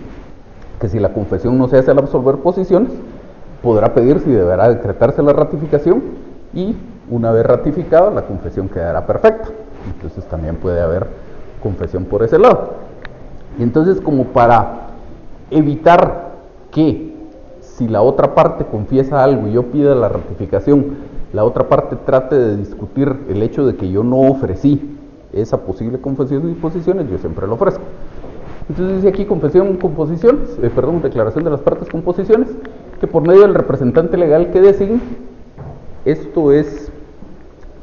Speaker 1: que si la confesión no se hace al absolver posiciones, podrá pedirse y deberá decretarse la ratificación, y una vez ratificada la confesión quedará perfecta. Entonces también puede haber confesión por ese lado. Y entonces, como para evitar que si la otra parte confiesa algo y yo pida la ratificación, la otra parte trate de discutir el hecho de que yo no ofrecí esa posible confesión y posiciones, yo siempre lo ofrezco. Entonces dice aquí confesión con posiciones, declaración de las partes con posiciones, que por medio del representante legal que designe. Esto es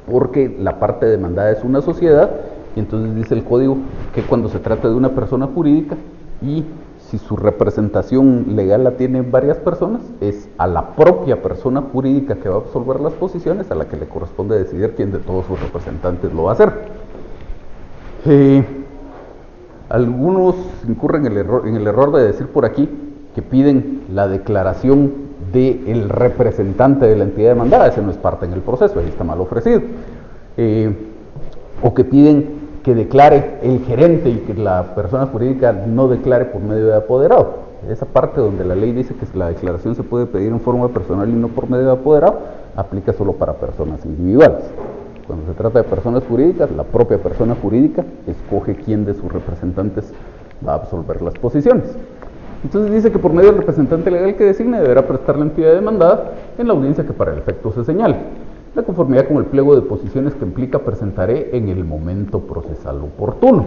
Speaker 1: porque la parte demandada es una sociedad, y entonces dice el código que cuando se trata de una persona jurídica y si su representación legal la tienen varias personas, es a la propia persona jurídica que va a absolver las posiciones a la que le corresponde decidir quién de todos sus representantes lo va a hacer. Algunos incurren en el error de decir por aquí que piden la declaración del representante de la entidad demandada. Ese no es parte en el proceso, ahí está mal ofrecido. O que piden que declare el gerente y que la persona jurídica no declare por medio de apoderado. Esa parte donde la ley dice que la declaración se puede pedir en forma personal y no por medio de apoderado, aplica solo para personas individuales. Cuando se trata de personas jurídicas, la propia persona jurídica escoge quién de sus representantes va a absolver las posiciones. Entonces dice que por medio del representante legal que designe deberá prestar la entidad demandada en la audiencia que para el efecto se señale. La conformidad con el pliego de posiciones que implica presentaré en el momento procesal oportuno.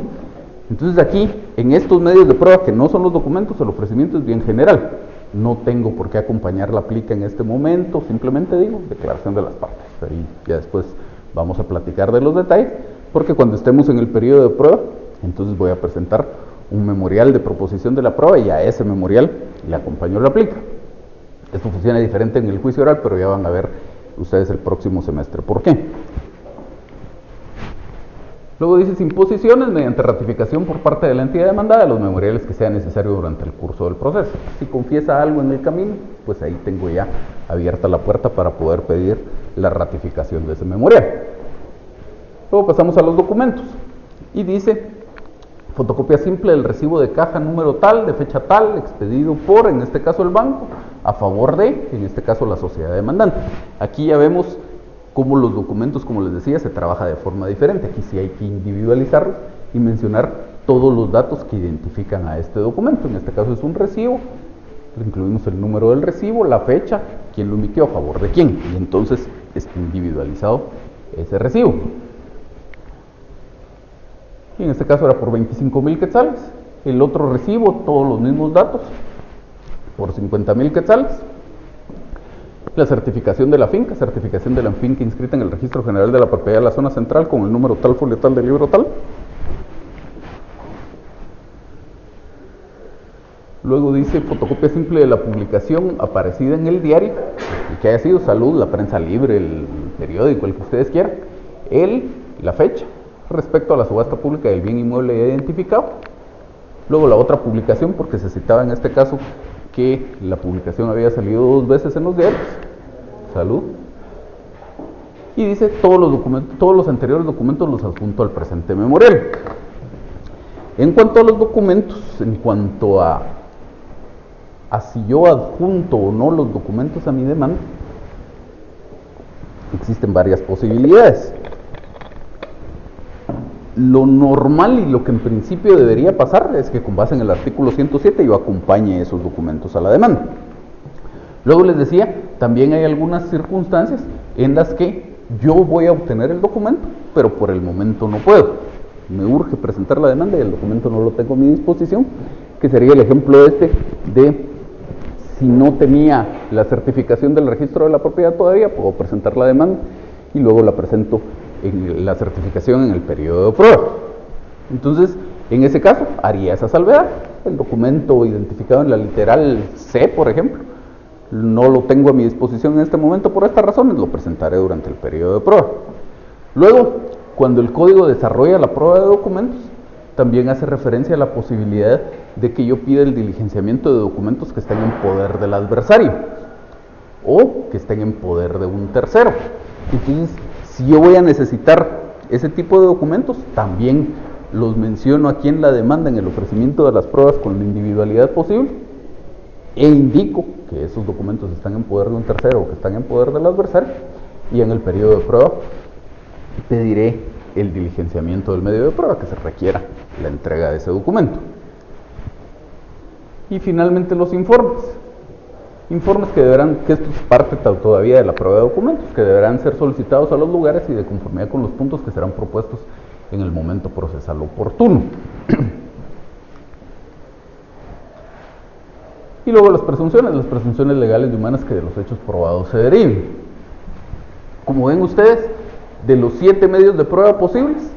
Speaker 1: Entonces aquí, en estos medios de prueba que no son los documentos, el ofrecimiento es bien general. No tengo por qué acompañar la plica en este momento, simplemente digo declaración de las partes. Ahí ya después vamos a platicar de los detalles, porque cuando estemos en el periodo de prueba, entonces voy a presentar un memorial de proposición de la prueba y a ese memorial le acompaño la plica. Esto funciona diferente en el juicio oral, pero ya van a ver ustedes el próximo semestre. ¿Por qué? Luego dice sin posiciones, mediante ratificación por parte de la entidad demandada de los memoriales que sea necesario durante el curso del proceso. Si confiesa algo en el camino, pues ahí tengo ya abierta la puerta para poder pedir la ratificación de ese memorial. Luego pasamos a los documentos y dice fotocopia simple del recibo de caja número tal, de fecha tal, expedido por, en este caso el banco, a favor de, en este caso la sociedad demandante. Aquí ya vemos cómo los documentos, como les decía, se trabaja de forma diferente. Aquí sí hay que individualizarlos y mencionar todos los datos que identifican a este documento. En este caso es un recibo, incluimos el número del recibo, la fecha, quién lo emitió, a favor de quién, y entonces está individualizado ese recibo. Y en este caso era por 25,000 quetzales. El otro recibo, todos los mismos datos, por 50,000 quetzales. La certificación de la finca inscrita en el Registro General de la Propiedad de la Zona Central con el número tal, folio tal, del libro tal. Luego dice fotocopia simple de la publicación aparecida en el diario, el que haya sido Salud, la Prensa Libre, el periódico, el que ustedes quieran. La fecha respecto a la subasta pública del bien inmueble ya identificado. Luego la otra publicación, porque se citaba en este caso que la publicación había salido 2 veces en los diarios. Salud. Y dice todos los anteriores documentos los adjunto al presente memorial. En cuanto a los documentos, en cuanto a si yo adjunto o no los documentos a mi demanda, existen varias posibilidades. Lo normal y lo que en principio debería pasar es que con base en el artículo 107 yo acompañe esos documentos a la demanda. Luego les decía, también hay algunas circunstancias en las que yo voy a obtener el documento, pero por el momento no puedo. Me urge presentar la demanda y el documento no lo tengo a mi disposición, que sería el ejemplo de si no tenía la certificación del registro de la propiedad todavía, puedo presentar la demanda y luego la presento en la certificación en el periodo de prueba. Entonces, en ese caso, haría esa salvedad. El documento identificado en la literal C, por ejemplo, no lo tengo a mi disposición en este momento por estas razones, lo presentaré durante el periodo de prueba. Luego, cuando el código desarrolla la prueba de documentos, también hace referencia a la posibilidad de que yo pida el diligenciamiento de documentos que estén en poder del adversario o que estén en poder de un tercero. Entonces, si yo voy a necesitar ese tipo de documentos, también los menciono aquí en la demanda en el ofrecimiento de las pruebas con la individualidad posible e indico que esos documentos están en poder de un tercero o que están en poder del adversario, y en el periodo de prueba pediré el diligenciamiento del medio de prueba que se requiera la entrega de ese documento. Y finalmente los informes. Informes que esto es parte todavía de la prueba de documentos, que deberán ser solicitados a los lugares y de conformidad con los puntos que serán propuestos en el momento procesal oportuno. Y luego las presunciones legales y humanas que de los hechos probados se deriven. Como ven ustedes, de los 7 medios de prueba posibles,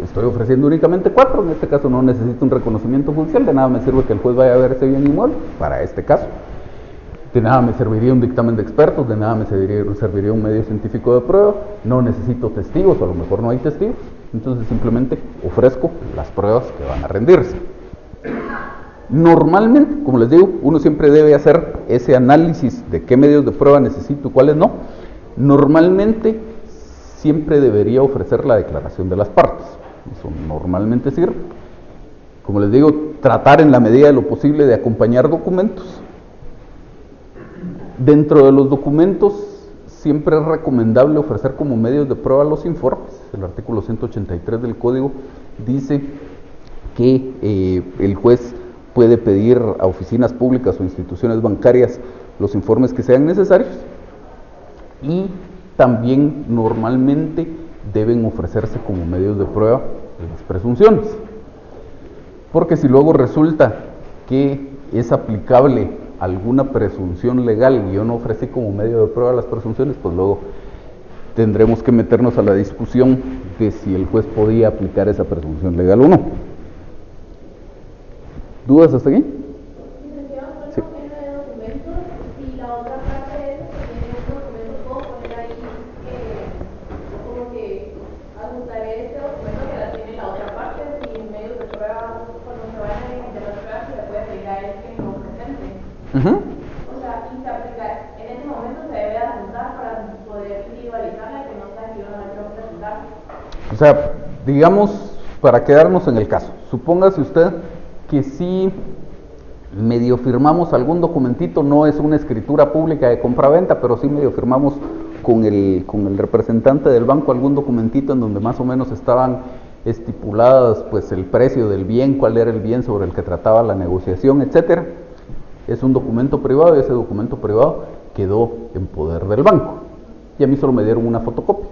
Speaker 1: estoy ofreciendo únicamente 4, en este caso no necesito un reconocimiento judicial, de nada me sirve que el juez vaya a ver ese bien inmueble, para este caso. De nada me serviría un dictamen de expertos, de nada me serviría un medio científico de prueba, no necesito testigos, o a lo mejor no hay testigos, entonces simplemente ofrezco las pruebas que van a rendirse. Normalmente, como les digo, uno siempre debe hacer ese análisis de qué medios de prueba necesito y cuáles no. Normalmente siempre debería ofrecer la declaración de las partes, eso normalmente sirve. Como les digo, tratar en la medida de lo posible de acompañar documentos. Dentro de los documentos siempre es recomendable ofrecer como medios de prueba los informes. El artículo 183 del código dice que el juez puede pedir a oficinas públicas o instituciones bancarias los informes que sean necesarios, y también normalmente deben ofrecerse como medios de prueba las presunciones, porque si luego resulta que es aplicable alguna presunción legal y yo no ofrecí como medio de prueba las presunciones, pues luego tendremos que meternos a la discusión de si el juez podía aplicar esa presunción legal o no. ¿Dudas hasta aquí?
Speaker 3: Licenciado, ¿cuál es el género de documentos? Y la otra parte es que en estos documentos puedo poner ahí como que adjuntaré este documento que la tiene la otra parte, sin medios de prueba, cuando se vayan a iniciar las pruebas, se le puede pedir a él que lo presente. O sea, y se aplica, en ese momento se debe adjuntar para poder individualizarla y que no sea que yo no la quiero presentar.
Speaker 1: O sea, digamos, para quedarnos en el caso, supóngase usted que si medio firmamos algún documentito, no es una escritura pública de compra-venta, pero sí medio firmamos con el representante del banco algún documentito en donde más o menos estaban estipuladas pues el precio del bien, cuál era el bien sobre el que trataba la negociación, etcétera. Es un documento privado y ese documento privado quedó en poder del banco y a mí solo me dieron una fotocopia.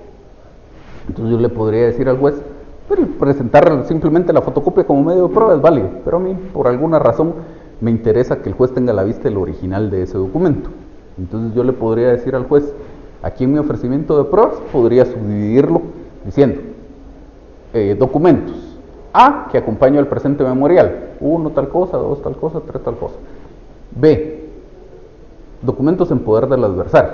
Speaker 1: Entonces yo le podría decir al juez, pero presentar simplemente la fotocopia como medio de prueba es válido, pero a mí por alguna razón me interesa que el juez tenga a la vista el original de ese documento. Entonces yo le podría decir al juez, aquí en mi ofrecimiento de pruebas podría subdividirlo diciendo documentos A, que acompaña al presente memorial, 1 tal cosa, 2 tal cosa, 3 tal cosa. B, documentos en poder del adversario.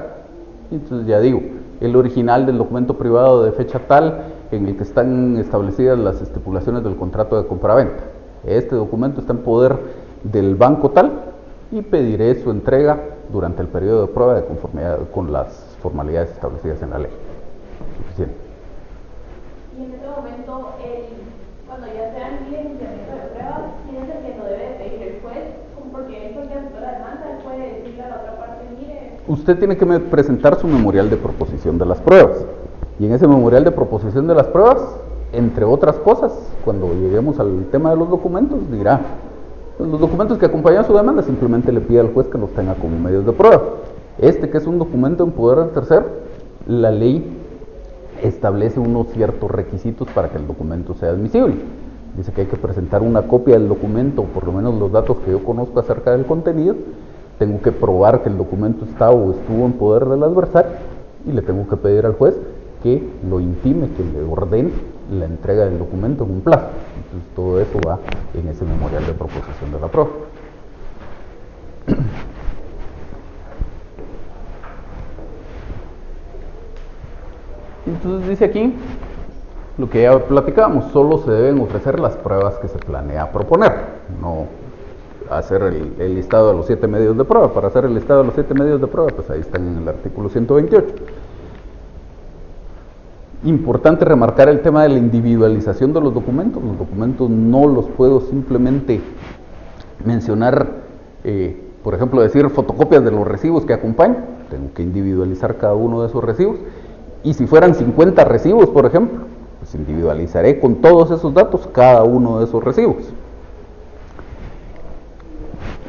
Speaker 1: Entonces ya digo, el original del documento privado de fecha tal en el que están establecidas las estipulaciones del contrato de compraventa. Este documento está en poder del banco tal y pediré su entrega durante el periodo de prueba de conformidad con las formalidades establecidas en la ley. Suficiente.
Speaker 3: Y en ese momento cuando ya sean licenciamiento de pruebas, ¿quién es el que lo debe pedir? ¿El juez? Porque él fue el que aceptó la demanda, él puede decirle a la otra parte, mire.
Speaker 1: Usted tiene que presentar su memorial de proposición de las pruebas. Y en ese memorial de proposición de las pruebas, entre otras cosas, cuando lleguemos al tema de los documentos, dirá, pues, los documentos que acompañan su demanda, simplemente le pide al juez que los tenga como medios de prueba. Este, que es un documento en poder del tercero, la ley establece unos ciertos requisitos para que el documento sea admisible. Dice que hay que presentar una copia del documento, por lo menos los datos que yo conozco acerca del contenido. Tengo que probar que el documento está o estuvo en poder del adversario y le tengo que pedir al juez que lo intime, que le ordene la entrega del documento en un plazo. Entonces todo eso va en ese memorial de proposición de la prueba. Entonces dice aquí, lo que ya platicábamos, solo se deben ofrecer las pruebas que se planea proponer, no hacer el listado de los 7 medios de prueba. Para hacer el listado de los 7 medios de prueba, pues ahí están en el artículo 128. Importante remarcar el tema de la individualización de los documentos. Los documentos no los puedo simplemente mencionar, por ejemplo, decir fotocopias de los recibos que acompañan. Tengo que individualizar cada uno de esos recibos. Y si fueran 50 recibos, por ejemplo, pues individualizaré con todos esos datos cada uno de esos recibos.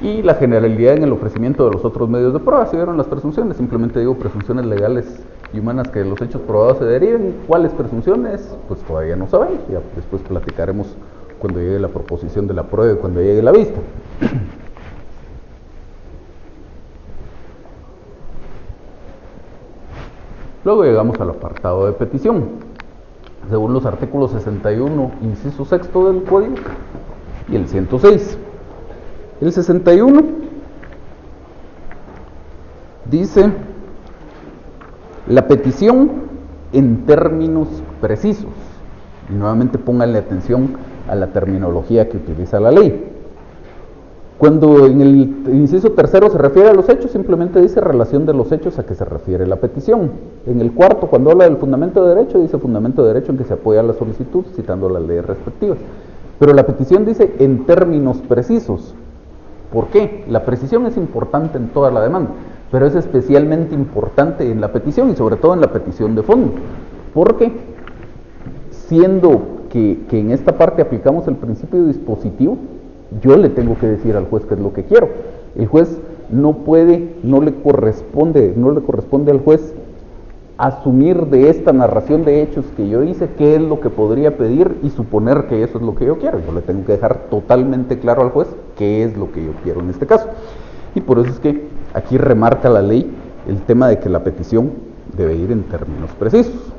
Speaker 1: Y la generalidad en el ofrecimiento de los otros medios de prueba. Si vieron las presunciones, simplemente digo presunciones legales y humanas que de los hechos probados se deriven. ¿Cuáles presunciones? Pues todavía no sabemos. Ya después platicaremos cuando llegue la proposición de la prueba y cuando llegue la vista. Luego llegamos al apartado de petición. Según los artículos 61, inciso sexto del Código y el 106. El 61 dice la petición en términos precisos. Y nuevamente pónganle atención a la terminología que utiliza la ley. Cuando en el inciso tercero se refiere a los hechos, simplemente dice relación de los hechos a que se refiere la petición. En el cuarto, cuando habla del fundamento de derecho, dice fundamento de derecho en que se apoya la solicitud, citando las leyes respectivas. Pero la petición dice en términos precisos. ¿Por qué? La precisión es importante en toda la demanda, pero es especialmente importante en la petición y sobre todo en la petición de fondo. Porque siendo que en esta parte aplicamos el principio dispositivo, yo le tengo que decir al juez qué es lo que quiero. El juez no le corresponde al juez asumir de esta narración de hechos que yo hice qué es lo que podría pedir y suponer que eso es lo que yo quiero. Yo le tengo que dejar totalmente claro al juez qué es lo que yo quiero en este caso. Y por eso es que aquí remarca la ley el tema de que la petición debe ir en términos precisos.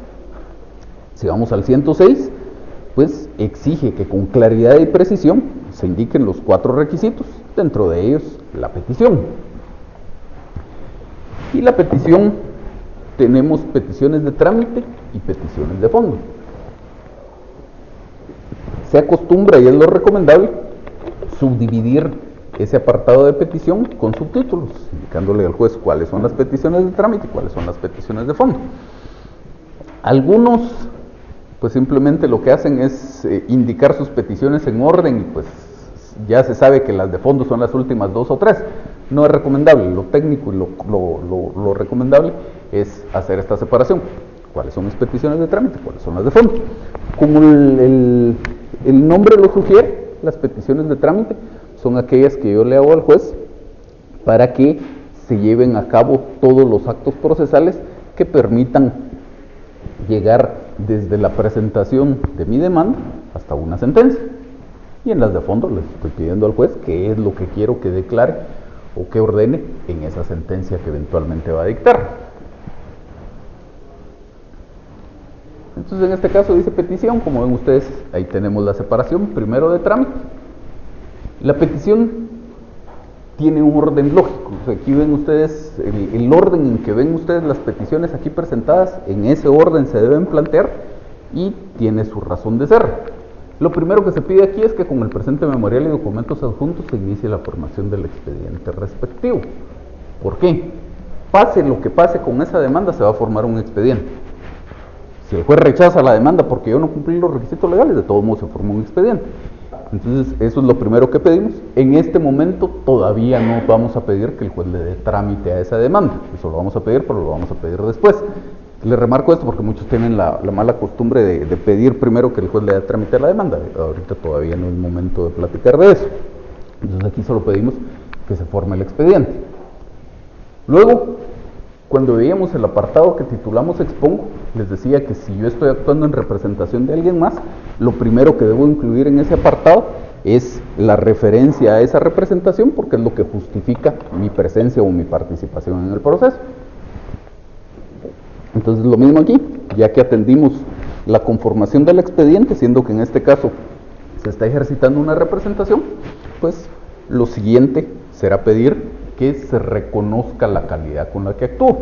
Speaker 1: Si vamos al 106, pues exige que con claridad y precisión se indiquen los 4 requisitos, dentro de ellos la petición. Y la petición, tenemos peticiones de trámite y peticiones de fondo. Se acostumbra, y es lo recomendable, subdividir ese apartado de petición con subtítulos, indicándole al juez cuáles son las peticiones de trámite y cuáles son las peticiones de fondo. Algunos pues simplemente lo que hacen es indicar sus peticiones en orden y pues ya se sabe que las de fondo son las últimas 2 o 3. No es recomendable. Lo técnico y lo recomendable es hacer esta separación. ¿Cuáles son mis peticiones de trámite? ¿Cuáles son las de fondo? Como el nombre lo sugiere, las peticiones de trámite son aquellas que yo le hago al juez para que se lleven a cabo todos los actos procesales que permitan llegar desde la presentación de mi demanda hasta una sentencia. Y en las de fondo les estoy pidiendo al juez qué es lo que quiero que declare o que ordene en esa sentencia que eventualmente va a dictar. Entonces en este caso dice petición, como ven ustedes, ahí tenemos la separación primero de trámite. La petición tiene un orden lógico. O sea, aquí ven ustedes el orden en que ven ustedes las peticiones aquí presentadas, en ese orden se deben plantear y tiene su razón de ser. Lo primero que se pide aquí es que con el presente memorial y documentos adjuntos se inicie la formación del expediente respectivo. ¿Por qué? Pase lo que pase con esa demanda, se va a formar un expediente. Si el juez rechaza la demanda porque yo no cumplí los requisitos legales, de todos modos se forma un expediente. Entonces, eso es lo primero que pedimos. En este momento todavía no vamos a pedir que el juez le dé trámite a esa demanda. Eso lo vamos a pedir, pero lo vamos a pedir después. Les remarco esto porque muchos tienen la mala costumbre de pedir primero que el juez le dé trámite a la demanda. Ahorita todavía no es momento de platicar de eso. Entonces, aquí solo pedimos que se forme el expediente. Luego, cuando veíamos el apartado que titulamos Expongo, les decía que si yo estoy actuando en representación de alguien más, lo primero que debo incluir en ese apartado es la referencia a esa representación, porque es lo que justifica mi presencia o mi participación en el proceso. Entonces, lo mismo aquí, ya que atendimos la conformación del expediente, siendo que en este caso se está ejercitando una representación, pues lo siguiente será pedir que se reconozca la calidad con la que actúo.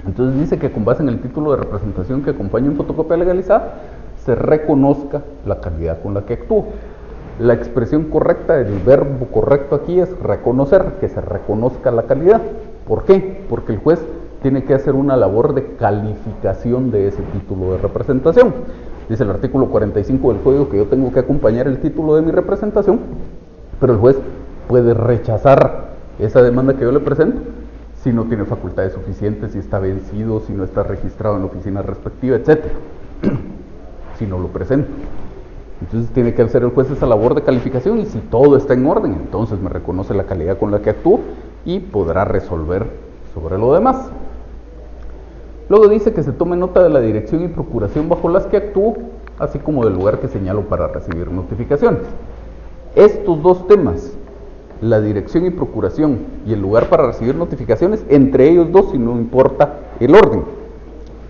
Speaker 1: Entonces dice que con base en el título de representación que acompaña en fotocopia legalizada, se reconozca la calidad con la que actúo. La expresión correcta, el verbo correcto aquí es reconocer, que se reconozca la calidad. ¿Por qué? Porque el juez tiene que hacer una labor de calificación de ese título de representación. Dice el artículo 45 del Código que yo tengo que acompañar el título de mi representación, pero el juez puede rechazar esa demanda que yo le presento si no tiene facultades suficientes, si está vencido, si no está registrado en la oficina respectiva, etc. Si no lo presento. Entonces tiene que hacer el juez esa labor de calificación, y si todo está en orden, entonces me reconoce la calidad con la que actúo y podrá resolver sobre lo demás. Luego dice que se tome nota de la dirección y procuración bajo las que actúo, así como del lugar que señalo para recibir notificaciones. Estos dos temas, la dirección y procuración y el lugar para recibir notificaciones, entre ellos dos, si no importa el orden.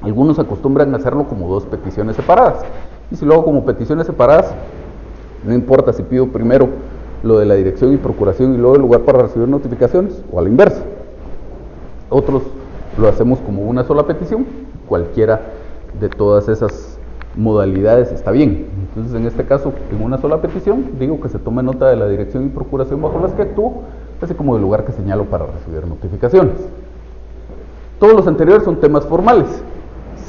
Speaker 1: Algunos acostumbran a hacerlo como dos peticiones separadas, y si lo hago como peticiones separadas, no importa si pido primero lo de la dirección y procuración y luego el lugar para recibir notificaciones, o a la inversa. Otros lo hacemos como una sola petición, cualquiera de todas esas modalidades está bien. Entonces, en este caso, en una sola petición, digo que se tome nota de la dirección y procuración bajo las que actúo, así como del lugar que señalo para recibir notificaciones. Todos los anteriores son temas formales.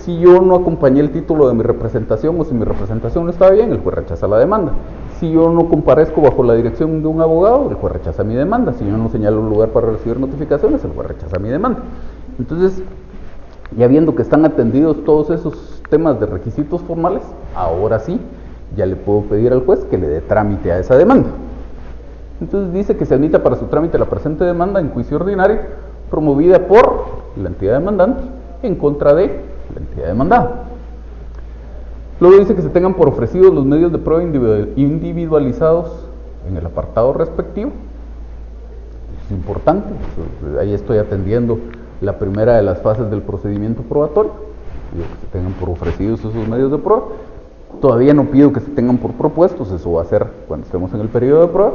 Speaker 1: Si yo no acompañé el título de mi representación, o si mi representación no estaba bien, el juez rechaza la demanda. Si yo no comparezco bajo la dirección de un abogado, el juez rechaza mi demanda. Si yo no señalo un lugar para recibir notificaciones, el juez rechaza mi demanda. Entonces, ya viendo que están atendidos todos esos temas de requisitos formales, ahora sí, ya le puedo pedir al juez que le dé trámite a esa demanda. Entonces dice que se admita para su trámite la presente demanda en juicio ordinario, promovida por la entidad demandante en contra de la entidad demandada. Luego dice que se tengan por ofrecidos los medios de prueba individualizados en el apartado respectivo. Es importante, ahí estoy atendiendo la primera de las fases del procedimiento probatorio. Digo que se tengan por ofrecidos esos medios de prueba. Todavía no pido que se tengan por propuestos, eso va a ser cuando estemos en el periodo de prueba.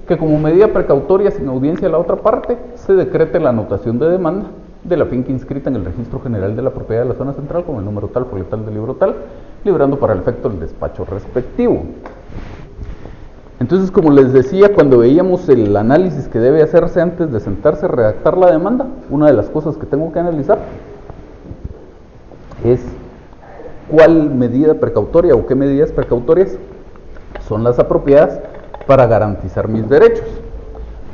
Speaker 1: Que como medida precautoria, sin audiencia a la otra parte, se decrete la anotación de demanda de la finca inscrita en el Registro General de la Propiedad de la Zona Central con el número tal por el tal del libro tal, librando para el efecto el despacho respectivo. Entonces, como les decía, cuando veíamos el análisis que debe hacerse antes de sentarse a redactar la demanda, una de las cosas que tengo que analizar es cuál medida precautoria o qué medidas precautorias son las apropiadas para garantizar mis derechos,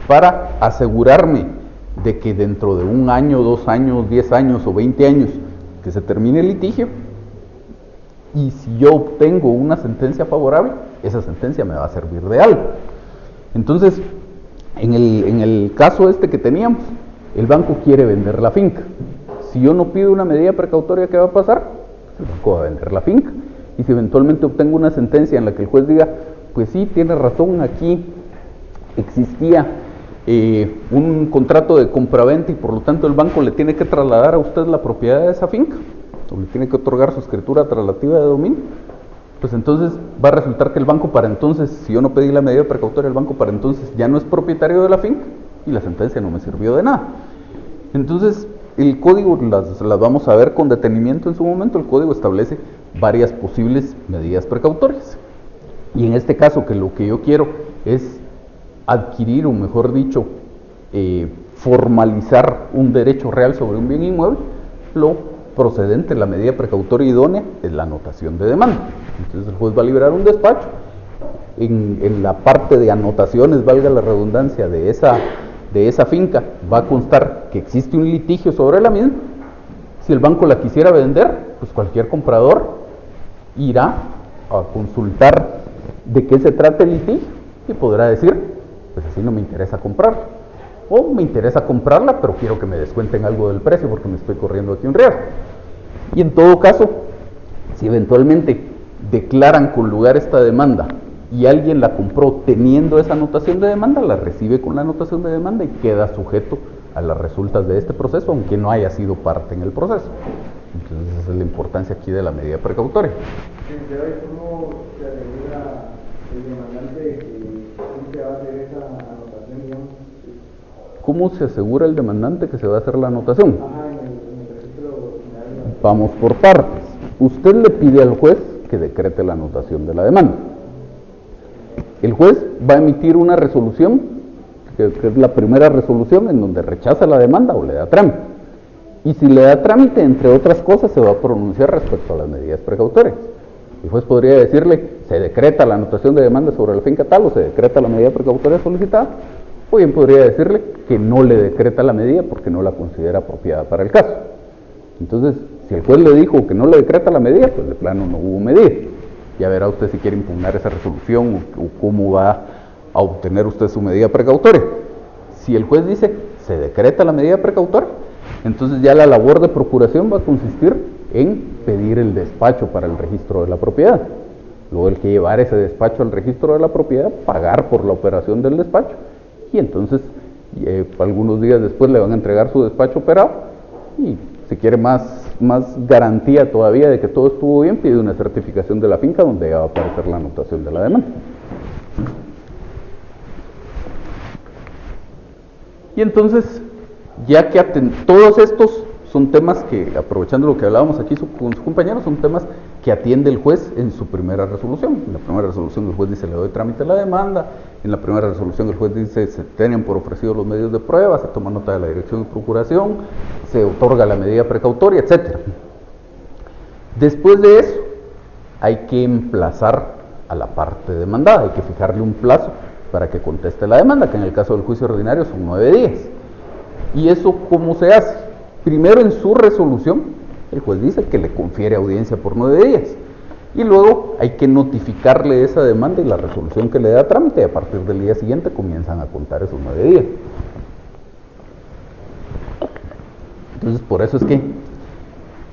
Speaker 1: para asegurarme de que dentro de 1 año, 2 años, 10 años o 20 años que se termine el litigio, y si yo obtengo una sentencia favorable, esa sentencia me va a servir de algo. Entonces, en el caso este que teníamos, el banco quiere vender la finca. Si yo no pido una medida precautoria, ¿qué va a pasar? El banco va a vender la finca. Y si eventualmente obtengo una sentencia en la que el juez diga, pues sí, tiene razón, aquí existía un contrato de compraventa y por lo tanto el banco le tiene que trasladar a usted la propiedad de esa finca, o le tiene que otorgar su escritura traslativa de dominio, pues entonces va a resultar que el banco para entonces, si yo no pedí la medida precautoria, el banco para entonces ya no es propietario de la finca y la sentencia no me sirvió de nada. Entonces, el código, las vamos a ver con detenimiento en su momento, el código establece varias posibles medidas precautorias. Y en este caso, que lo que yo quiero es adquirir, o mejor dicho, formalizar un derecho real sobre un bien inmueble, lo procedente, la medida precautoria idónea es la anotación de demanda. Entonces el juez va a liberar un despacho. En la parte de anotaciones, valga la redundancia, de esa finca, va a constar que existe un litigio sobre la misma. Si el banco la quisiera vender, pues cualquier comprador irá a consultar de qué se trata el litigio y podrá decir, pues así no me interesa comprarla, o me interesa comprarla pero quiero que me descuenten algo del precio porque me estoy corriendo aquí un riesgo. Y en todo caso, si eventualmente declaran con lugar esta demanda y alguien la compró teniendo esa anotación de demanda, la recibe con la anotación de demanda y queda sujeto a las resultas de este proceso, aunque no haya sido parte en el proceso. Entonces esa es la importancia aquí de la medida precautoria.
Speaker 5: Pero ¿cómo se asegura el demandante de que se va a hacer esa anotación, digamos?
Speaker 1: ¿Cómo se asegura el demandante que se va a hacer la anotación?
Speaker 5: Ajá, en el registro final.
Speaker 1: Vamos por partes. Usted le pide al juez que decrete la anotación de la demanda. El juez va a emitir una resolución, que es la primera resolución en donde rechaza la demanda o le da trámite. Y si le da trámite, entre otras cosas, se va a pronunciar respecto a las medidas precautorias. El juez podría decirle, se decreta la anotación de demanda sobre la finca tal o se decreta la medida precautoria solicitada, o bien podría decirle que no le decreta la medida porque no la considera apropiada para el caso. Entonces, si el juez le dijo que no le decreta la medida, pues de plano no hubo medida. Ya verá usted si quiere impugnar esa resolución o cómo va a obtener usted su medida precautoria. Si el juez dice, se decreta la medida precautoria, entonces ya la labor de procuración va a consistir en pedir el despacho para el registro de la propiedad. Luego el que llevar ese despacho al registro de la propiedad, pagar por la operación del despacho, y entonces algunos días después le van a entregar su despacho operado, y si quiere más garantía todavía de que todo estuvo bien, pide una certificación de la finca donde ya va a aparecer la anotación de la demanda. Y entonces, ya que todos estos son temas que, aprovechando lo que hablábamos aquí con sus compañeros, son temas que atiende el juez en su primera resolución. En la primera resolución el juez dice, le doy trámite a la demanda. En la primera resolución el juez dice, se tienen por ofrecidos los medios de prueba, se toma nota de la dirección de procuración, se otorga la medida precautoria, etc. Después de eso, hay que emplazar a la parte demandada, hay que fijarle un plazo para que conteste la demanda, que en el caso del juicio ordinario son 9 días. ¿Y eso cómo se hace? Primero, en su resolución, el juez dice que le confiere audiencia por 9 días. Y luego hay que notificarle esa demanda y la resolución que le da trámite, y a partir del día siguiente comienzan a contar esos 9 días. Entonces, por eso es que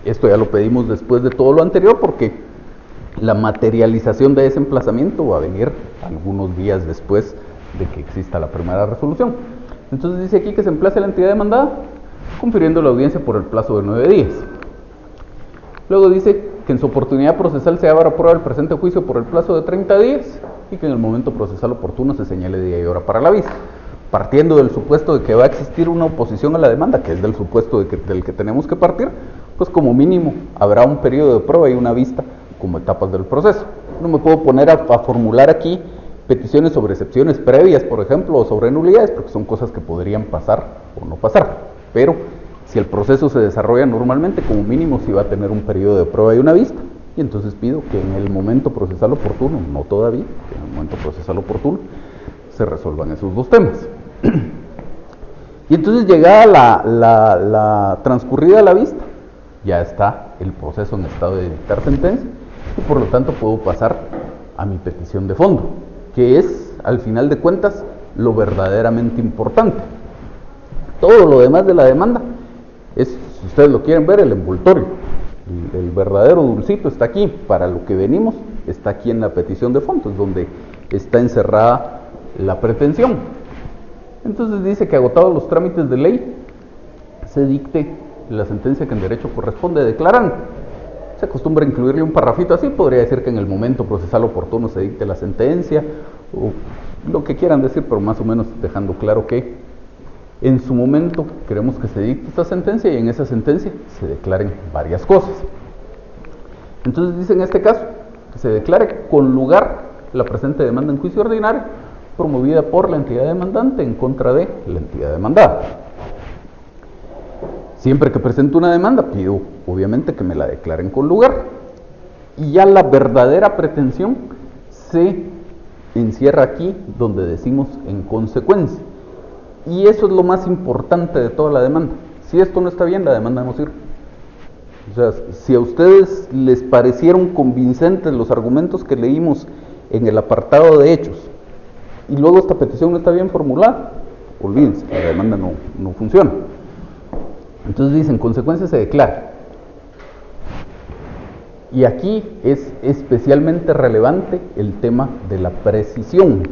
Speaker 1: esto ya lo pedimos después de todo lo anterior, porque la materialización de ese emplazamiento va a venir algunos días después de que exista la primera resolución. Entonces dice aquí que se emplace la entidad demandada, confiriendo la audiencia por el plazo de 9 días. Luego dice que en su oportunidad procesal se abra prueba del presente juicio por el plazo de 30 días y que en el momento procesal oportuno se señale día y hora para la vista. Partiendo del supuesto de que va a existir una oposición a la demanda, que es del supuesto del que tenemos que partir, pues como mínimo habrá un periodo de prueba y una vista como etapas del proceso. No me puedo poner a formular aquí peticiones sobre excepciones previas, por ejemplo, o sobre nulidades, porque son cosas que podrían pasar o no pasar. Pero si el proceso se desarrolla normalmente, como mínimo sí va a tener un periodo de prueba y una vista. Y entonces pido que en el momento procesal oportuno, no todavía, que en el momento procesal oportuno, se resuelvan esos dos temas. Y entonces llegada la transcurrida la vista, ya está el proceso en estado de dictar sentencia y por lo tanto puedo pasar a mi petición de fondo, que es, al final de cuentas, lo verdaderamente importante. Todo lo demás de la demanda es, si ustedes lo quieren ver, el envoltorio. El verdadero dulcito está aquí, para lo que venimos, está aquí en la petición de fondo, es donde está encerrada la pretensión. Entonces dice que agotados los trámites de ley, se dicte la sentencia que en derecho corresponde declarando. Se acostumbra a incluirle un parrafito así, podría decir que en el momento procesal oportuno se dicte la sentencia, o lo que quieran decir, pero más o menos dejando claro que en su momento queremos que se dicte esta sentencia y en esa sentencia se declaren varias cosas. Entonces dice en este caso que se declare con lugar la presente demanda en juicio ordinario promovida por la entidad demandante en contra de la entidad demandada. Siempre que presento una demanda, pido obviamente que me la declaren con lugar. Y ya la verdadera pretensión se encierra aquí donde decimos en consecuencia. Y eso es lo más importante de toda la demanda. Si esto no está bien, la demanda no sirve. O sea, si a ustedes les parecieron convincentes los argumentos que leímos en el apartado de hechos, y luego esta petición no está bien formulada, olvídense, la demanda no funciona. Entonces dicen, consecuencia se declara. Y aquí es especialmente relevante el tema de la precisión.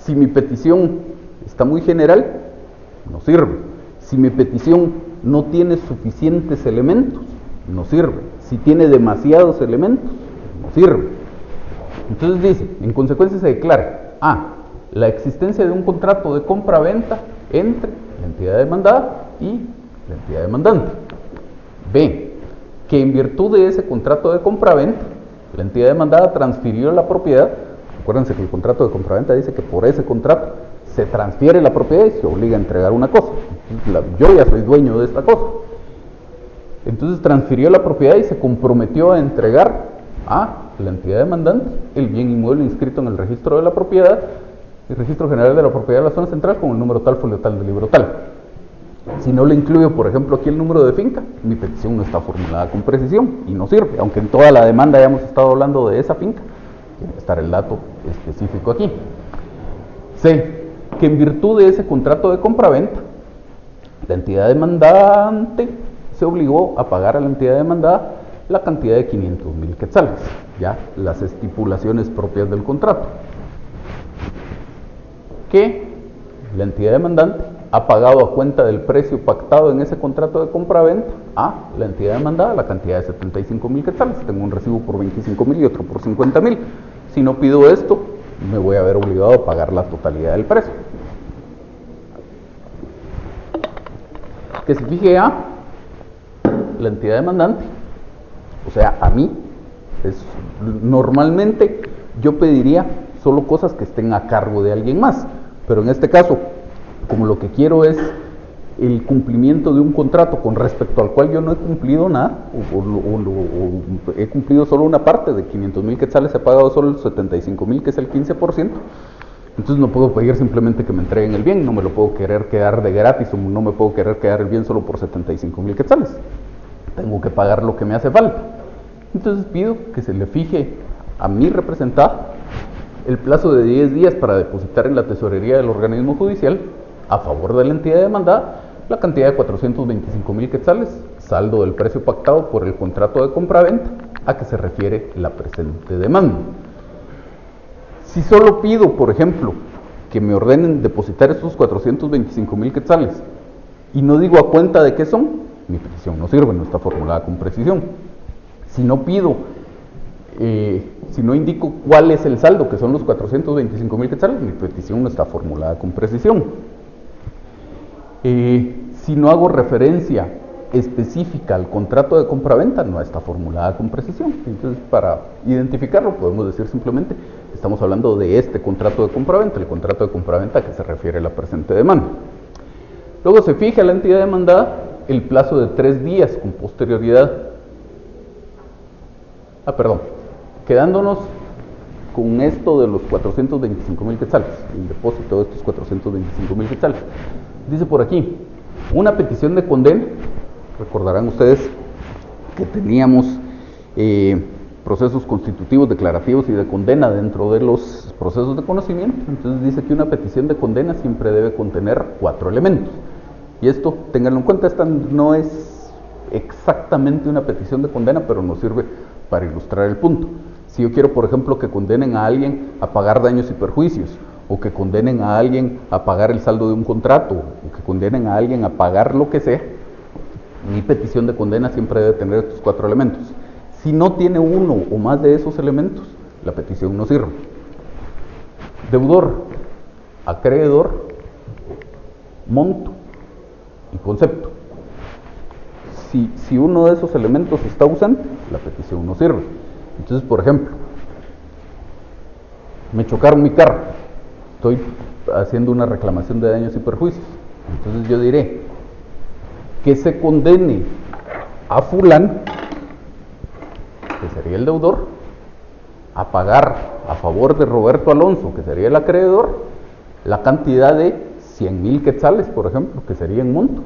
Speaker 1: Si mi petición está muy general, no sirve. Si mi petición no tiene suficientes elementos, no sirve. Si tiene demasiados elementos, no sirve. Entonces dice, en consecuencia se declara A, la existencia de un contrato de compra-venta entre la entidad demandada y la entidad demandante. B, que en virtud de ese contrato de compra-venta, la entidad demandada transfirió la propiedad. Acuérdense que el contrato de compra-venta dice que por ese contrato se transfiere la propiedad y se obliga a entregar una cosa. Yo ya soy dueño de esta cosa. Entonces transfirió la propiedad y se comprometió a entregar a la entidad demandante el bien inmueble inscrito en el registro de la propiedad, el registro general de la propiedad de la zona central con el número tal, folio tal, del libro tal. Si no le incluyo, por ejemplo, aquí el número de finca, mi petición no está formulada con precisión y no sirve, aunque en toda la demanda hayamos estado hablando de esa finca, tiene que estar el dato específico aquí. C, que en virtud de ese contrato de compraventa, la entidad demandante se obligó a pagar a la entidad demandada la cantidad de 500,000 quetzales, ya las estipulaciones propias del contrato. Que la entidad demandante ha pagado a cuenta del precio pactado en ese contrato de compra-venta a la entidad demandada la cantidad de 75,000 quetzales. Tengo un recibo por 25,000 y otro por 50,000. Si no pido esto, me voy a ver obligado a pagar la totalidad del precio. Que se fije A, la entidad demandante, o sea, a mí, normalmente yo pediría solo cosas que estén a cargo de alguien más, pero en este caso, como lo que quiero es el cumplimiento de un contrato con respecto al cual yo no he cumplido nada, o he cumplido solo una parte, de 500,000 quetzales he pagado solo el 75,000, que es el 15%, entonces no puedo pedir simplemente que me entreguen el bien, no me lo puedo querer quedar de gratis, o no me puedo querer quedar el bien solo por 75,000 quetzales, tengo que pagar lo que me hace falta. Entonces pido que se le fije a mi representado el plazo de 10 días para depositar en la tesorería del organismo judicial a favor de la entidad demandada la cantidad de 425,000 quetzales, saldo del precio pactado por el contrato de compra-venta a que se refiere la presente demanda. Si solo pido, por ejemplo, que me ordenen depositar estos 425,000 quetzales y no digo a cuenta de qué son, mi petición no sirve, no está formulada con precisión. Si no pido, si no indico cuál es el saldo, que son los 425,000 quetzales, mi petición no está formulada con precisión. Si no hago referencia específica al contrato de compraventa, no está formulada con precisión. Entonces, para identificarlo, podemos decir simplemente que estamos hablando de este contrato de compraventa, el contrato de compraventa a que se refiere la presente demanda. Luego se fija la entidad demandada el plazo de 3 días con posterioridad. Quedándonos con esto de los 425,000 quetzales, el depósito de estos 425,000 quetzales. Dice por aquí, una petición de condena, recordarán ustedes que teníamos procesos constitutivos, declarativos y de condena dentro de los procesos de conocimiento. Entonces dice que una petición de condena siempre debe contener 4 elementos. Y esto, ténganlo en cuenta, esta no es exactamente una petición de condena, pero nos sirve para ilustrar el punto. Si yo quiero, por ejemplo, que condenen a alguien a pagar daños y perjuicios, o que condenen a alguien a pagar el saldo de un contrato, o que condenen a alguien a pagar lo que sea, mi petición de condena siempre debe tener estos 4 elementos. Si no tiene uno o más de esos elementos, la petición no sirve. Deudor, acreedor, monto y concepto. Si uno de esos elementos está ausente, la petición no sirve. Entonces, por ejemplo, me chocaron mi carro, estoy haciendo una reclamación de daños y perjuicios. Entonces yo diré que se condene a fulano, que sería el deudor, a pagar a favor de Roberto Alonso, que sería el acreedor, la cantidad de 100,000 quetzales, por ejemplo, que sería en monto,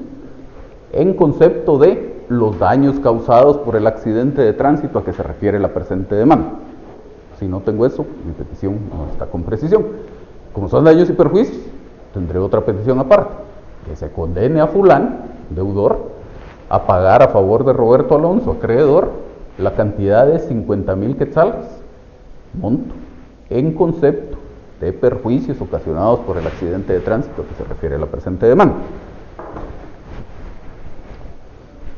Speaker 1: en concepto de los daños causados por el accidente de tránsito a que se refiere la presente demanda. Si no tengo eso, mi petición no está con precisión. Como son daños y perjuicios, tendré otra petición aparte, que se condene a fulano, deudor, a pagar a favor de Roberto Alonso, acreedor, la cantidad de 50,000 quetzales, monto, en concepto de perjuicios ocasionados por el accidente de tránsito a que se refiere la presente demanda.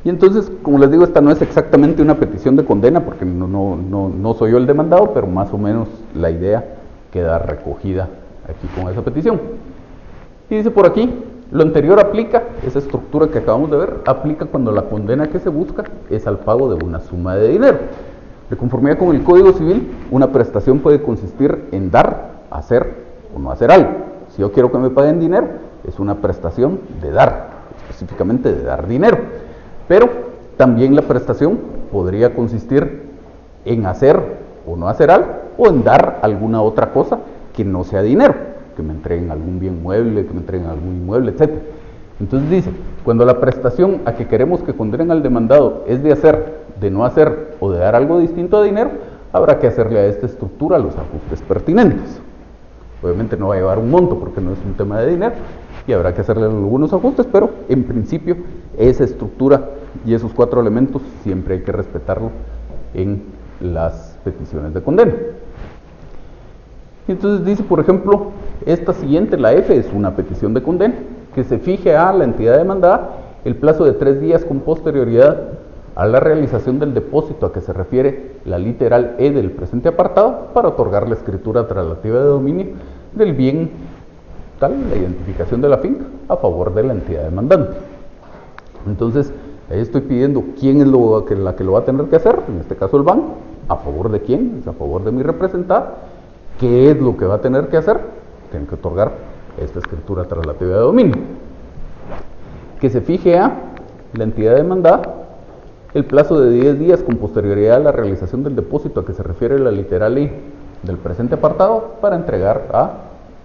Speaker 1: Y entonces, como les digo, esta no es exactamente una petición de condena, porque no soy yo el demandado, pero más o menos la idea queda recogida aquí con esa petición. Y dice por aquí, lo anterior aplica, esa estructura que acabamos de ver, aplica cuando la condena que se busca es al pago de una suma de dinero. De conformidad con el Código Civil, una prestación puede consistir en dar, hacer o no hacer algo. Si yo quiero que me paguen dinero, es una prestación de dar, específicamente de dar dinero. Pero también la prestación podría consistir en hacer o no hacer algo, o en dar alguna otra cosa que no sea dinero, que me entreguen algún bien mueble, que me entreguen algún inmueble, etc. Entonces dice, cuando la prestación a que queremos que condenen al demandado es de hacer, de no hacer o de dar algo distinto a dinero, habrá que hacerle a esta estructura los ajustes pertinentes. Obviamente no va a llevar un monto porque no es un tema de dinero y habrá que hacerle algunos ajustes, pero en principio esa estructura y esos 4 elementos siempre hay que respetarlo en las peticiones de condena. Entonces dice, por ejemplo, esta siguiente, la F, es una petición de condena, que se fije a la entidad demandada el plazo de 3 días con posterioridad a la realización del depósito a que se refiere la literal E del presente apartado para otorgar la escritura traslativa de dominio del bien tal, la identificación de la finca, a favor de la entidad demandante. Entonces, ahí estoy pidiendo quién es la que lo va a tener que hacer, en este caso el banco, a favor de quién, es a favor de mi representada. ¿Qué es lo que va a tener que hacer? Tienen que otorgar esta escritura traslativa de dominio. Que se fije a la entidad demandada el plazo de 10 días con posterioridad a la realización del depósito a que se refiere la literal I del presente apartado para entregar a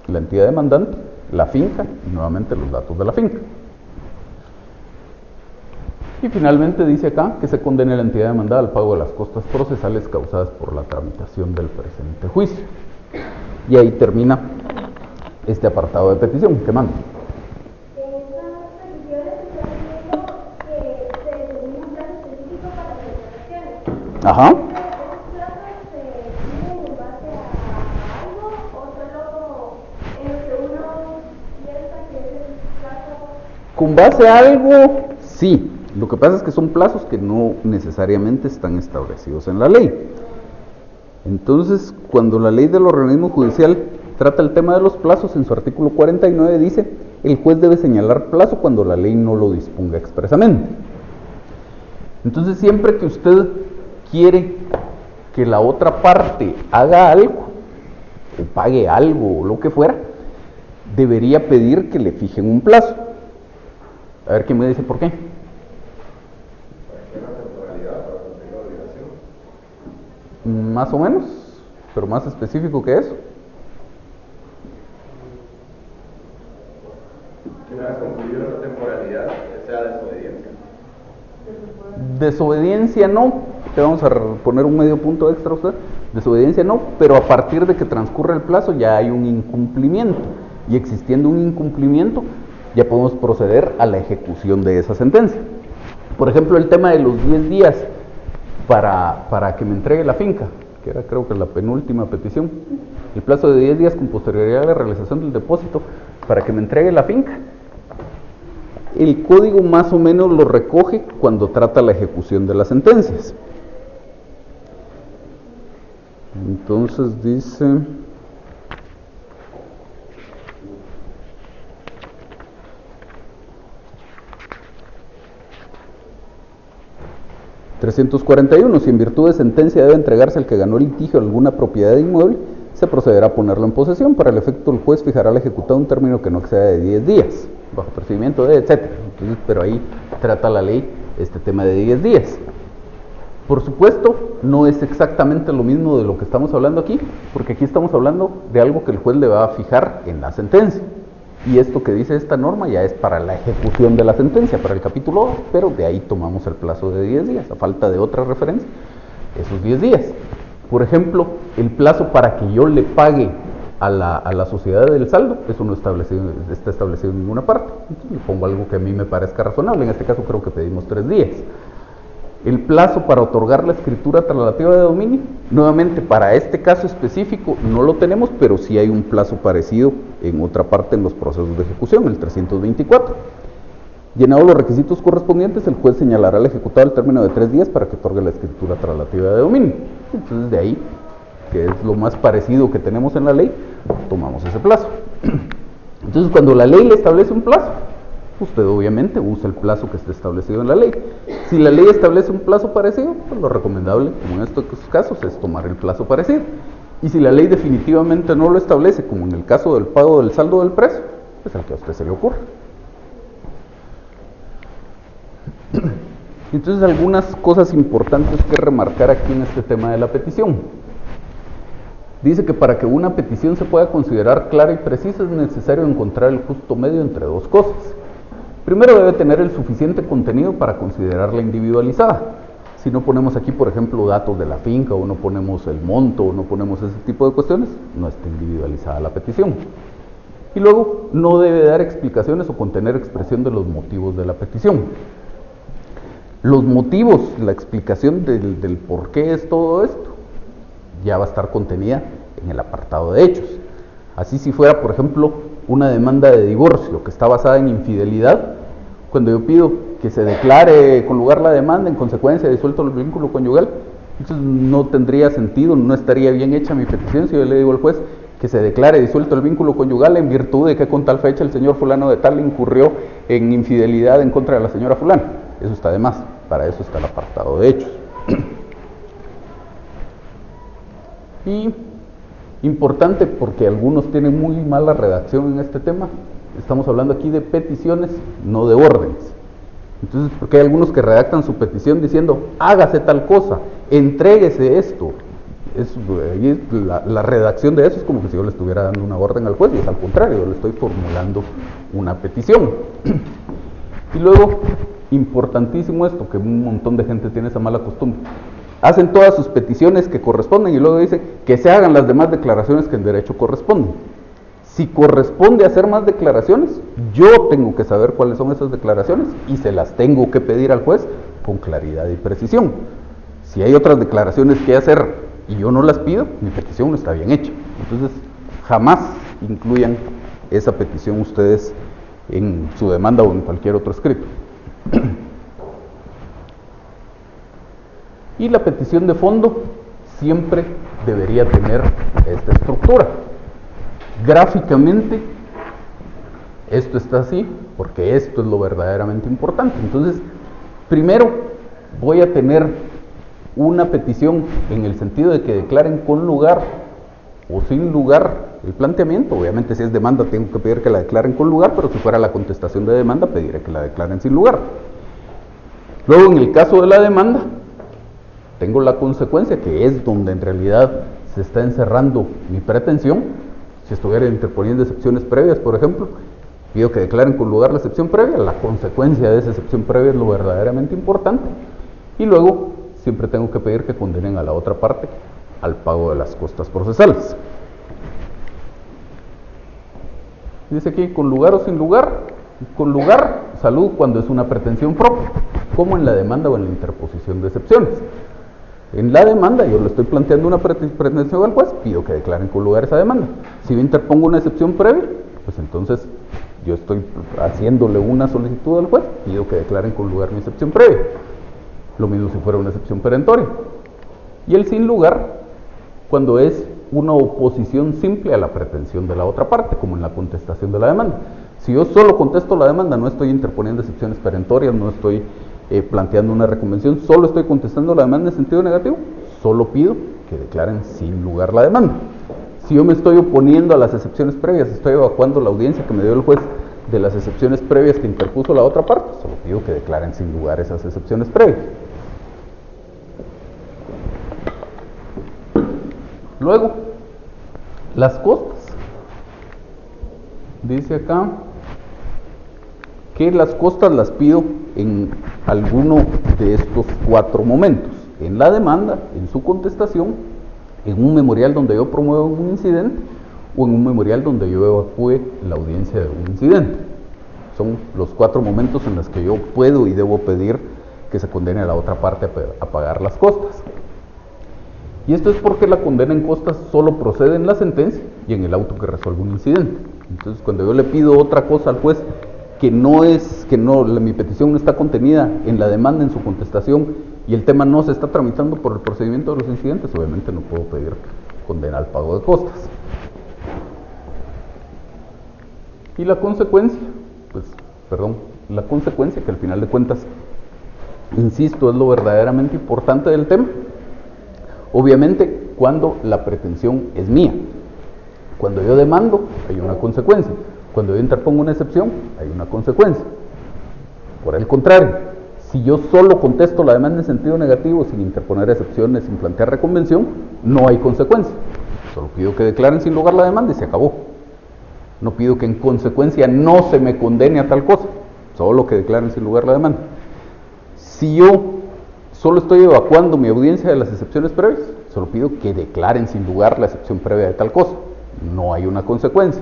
Speaker 1: la entidad demandante la finca y nuevamente los datos de la finca. Y finalmente dice acá que se condene a la entidad demandada al pago de las costas procesales causadas por la tramitación del presente juicio. Y ahí termina este apartado de petición que mando. Ajá. Con base a algo, sí. Lo que pasa es que son plazos que no necesariamente están establecidos en la ley. Entonces, cuando la ley del organismo judicial trata el tema de los plazos, en su artículo 49 dice, el juez debe señalar plazo cuando la ley no lo disponga expresamente. Entonces, siempre que usted quiere que la otra parte haga algo, o pague algo, o lo que fuera, debería pedir que le fijen un plazo. A ver quién me dice por qué. Más o menos, pero más específico que eso.
Speaker 6: Que una vez concluida la temporalidad, sea desobediencia.
Speaker 1: Desobediencia no, te vamos a poner un medio punto extra a usted. Desobediencia no, pero a partir de que transcurre el plazo ya hay un incumplimiento. Y existiendo un incumplimiento, ya podemos proceder a la ejecución de esa sentencia. Por ejemplo, el tema de los 10 días para que me entregue la finca, que era creo que la penúltima petición, el plazo de 10 días con posterioridad a la realización del depósito para que me entregue la finca. El código más o menos lo recoge cuando trata la ejecución de las sentencias. Entonces dice... ...341... si en virtud de sentencia debe entregarse al que ganó el litigio alguna propiedad de inmueble, se procederá a ponerlo en posesión. Para el efecto, el juez fijará al ejecutado un término que no exceda de 10 días, bajo procedimiento de, etc. Entonces, pero ahí trata la ley este tema de 10 días. Por supuesto, no es exactamente lo mismo de lo que estamos hablando aquí, porque aquí estamos hablando de algo que el juez le va a fijar en la sentencia. Y esto que dice esta norma ya es para la ejecución de la sentencia, para el capítulo 2, pero de ahí tomamos el plazo de 10 días, a falta de otra referencia, esos 10 días. Por ejemplo, el plazo para que yo le pague a la sociedad del saldo, eso no está establecido en ninguna parte. Entonces le pongo algo que a mí me parezca razonable, en este caso creo que pedimos 3 días. El plazo para otorgar la escritura traslativa de dominio, nuevamente para este caso específico no lo tenemos, pero sí hay un plazo parecido en otra parte en los procesos de ejecución, el 324. Llenados los requisitos correspondientes, el juez señalará al ejecutado el término de 3 días para que otorgue la escritura traslativa de dominio. Entonces de ahí, que es lo más parecido que tenemos en la ley, tomamos ese plazo. Entonces cuando la ley le establece un plazo, usted obviamente usa el plazo que esté establecido en la ley. Si la ley establece un plazo parecido, pues lo recomendable, como en estos casos, es tomar el plazo parecido. Y si la ley definitivamente no lo establece, como en el caso del pago del saldo del precio, pues al que a usted se le ocurra. Entonces, algunas cosas importantes que remarcar aquí en este tema de la petición. Dice que para que una petición se pueda considerar clara y precisa es necesario encontrar el justo medio entre dos cosas. Primero, debe tener el suficiente contenido para considerarla individualizada. Si no ponemos aquí, por ejemplo, datos de la finca, o no ponemos el monto, o no ponemos ese tipo de cuestiones, no está individualizada la petición. Y luego, no debe dar explicaciones o contener expresión de los motivos de la petición. Los motivos, la explicación del por qué es todo esto, ya va a estar contenida en el apartado de hechos. Así, si fuera, por ejemplo, una demanda de divorcio que está basada en infidelidad, cuando yo pido que se declare con lugar la demanda en consecuencia de disuelto el vínculo conyugal, entonces no tendría sentido, no estaría bien hecha mi petición si yo le digo al juez que se declare disuelto el vínculo conyugal en virtud de que con tal fecha el señor fulano de tal incurrió en infidelidad en contra de la señora fulana. Eso está de más, para eso está el apartado de hechos. Y importante, porque algunos tienen muy mala redacción en este tema, estamos hablando aquí de peticiones, no de órdenes. Entonces, porque hay algunos que redactan su petición diciendo, hágase tal cosa, entréguese esto. La redacción de eso es como que si yo le estuviera dando una orden al juez, y es al contrario, yo le estoy formulando una petición. Y luego, importantísimo esto, que un montón de gente tiene esa mala costumbre. Hacen todas sus peticiones que corresponden y luego dicen que se hagan las demás declaraciones que en derecho corresponden. Si corresponde hacer más declaraciones, yo tengo que saber cuáles son esas declaraciones y se las tengo que pedir al juez con claridad y precisión. Si hay otras declaraciones que hacer y yo no las pido, mi petición no está bien hecha. Entonces, jamás incluyan esa petición ustedes en su demanda o en cualquier otro escrito. Y la petición de fondo siempre debería tener esta estructura. Gráficamente, esto está así, porque esto es lo verdaderamente importante. Entonces, primero voy a tener una petición en el sentido de que declaren con lugar o sin lugar el planteamiento. Obviamente, si es demanda, tengo que pedir que la declaren con lugar, pero si fuera la contestación de demanda, pediré que la declaren sin lugar. Luego, en el caso de la demanda, tengo la consecuencia, que es donde en realidad se está encerrando mi pretensión. Si estuviera interponiendo excepciones previas, por ejemplo, pido que declaren con lugar la excepción previa, la consecuencia de esa excepción previa es lo verdaderamente importante. Y luego, siempre tengo que pedir que condenen a la otra parte al pago de las costas procesales. Dice aquí, con lugar o sin lugar. Con lugar, salud cuando es una pretensión propia, como en la demanda o en la interposición de excepciones. En la demanda yo le estoy planteando una pretensión al juez, pido que declaren con lugar esa demanda. Si yo interpongo una excepción previa, pues entonces yo estoy haciéndole una solicitud al juez, pido que declaren con lugar mi excepción previa. Lo mismo si fuera una excepción perentoria. Y el sin lugar, cuando es una oposición simple a la pretensión de la otra parte, como en la contestación de la demanda. Si yo solo contesto la demanda, no estoy interponiendo excepciones perentorias, no estoy planteando una reconvención, solo estoy contestando la demanda en sentido negativo, solo pido que declaren sin lugar la demanda. Si yo me estoy oponiendo a las excepciones previas, estoy evacuando la audiencia que me dio el juez de las excepciones previas que interpuso la otra parte, solo pido que declaren sin lugar esas excepciones previas. Luego, las costas. Dice acá que las costas las pido en alguno de estos 4 momentos: en la demanda, en su contestación, en un memorial donde yo promuevo un incidente, o en un memorial donde yo evacúe la audiencia de un incidente. Son los 4 momentos en los que yo puedo y debo pedir que se condene a la otra parte a pagar las costas. Y esto es porque la condena en costas solo procede en la sentencia y en el auto que resuelve un incidente. Entonces, cuando yo le pido otra cosa al juez mi petición no está contenida en la demanda, en su contestación, y el tema no se está tramitando por el procedimiento de los incidentes, obviamente no puedo pedir condena al pago de costas. Y la consecuencia, la consecuencia que al final de cuentas, insisto, es lo verdaderamente importante del tema. Obviamente, cuando la pretensión es mía. Cuando yo demando, hay una consecuencia. Cuando yo interpongo una excepción, hay una consecuencia. Por el contrario, si yo solo contesto la demanda en sentido negativo, sin interponer excepciones, sin plantear reconvención, no hay consecuencia. Solo pido que declaren sin lugar la demanda y se acabó. No pido que en consecuencia no se me condene a tal cosa, solo que declaren sin lugar la demanda. Si yo solo estoy evacuando mi audiencia de las excepciones previas, solo pido que declaren sin lugar la excepción previa de tal cosa. No hay una consecuencia.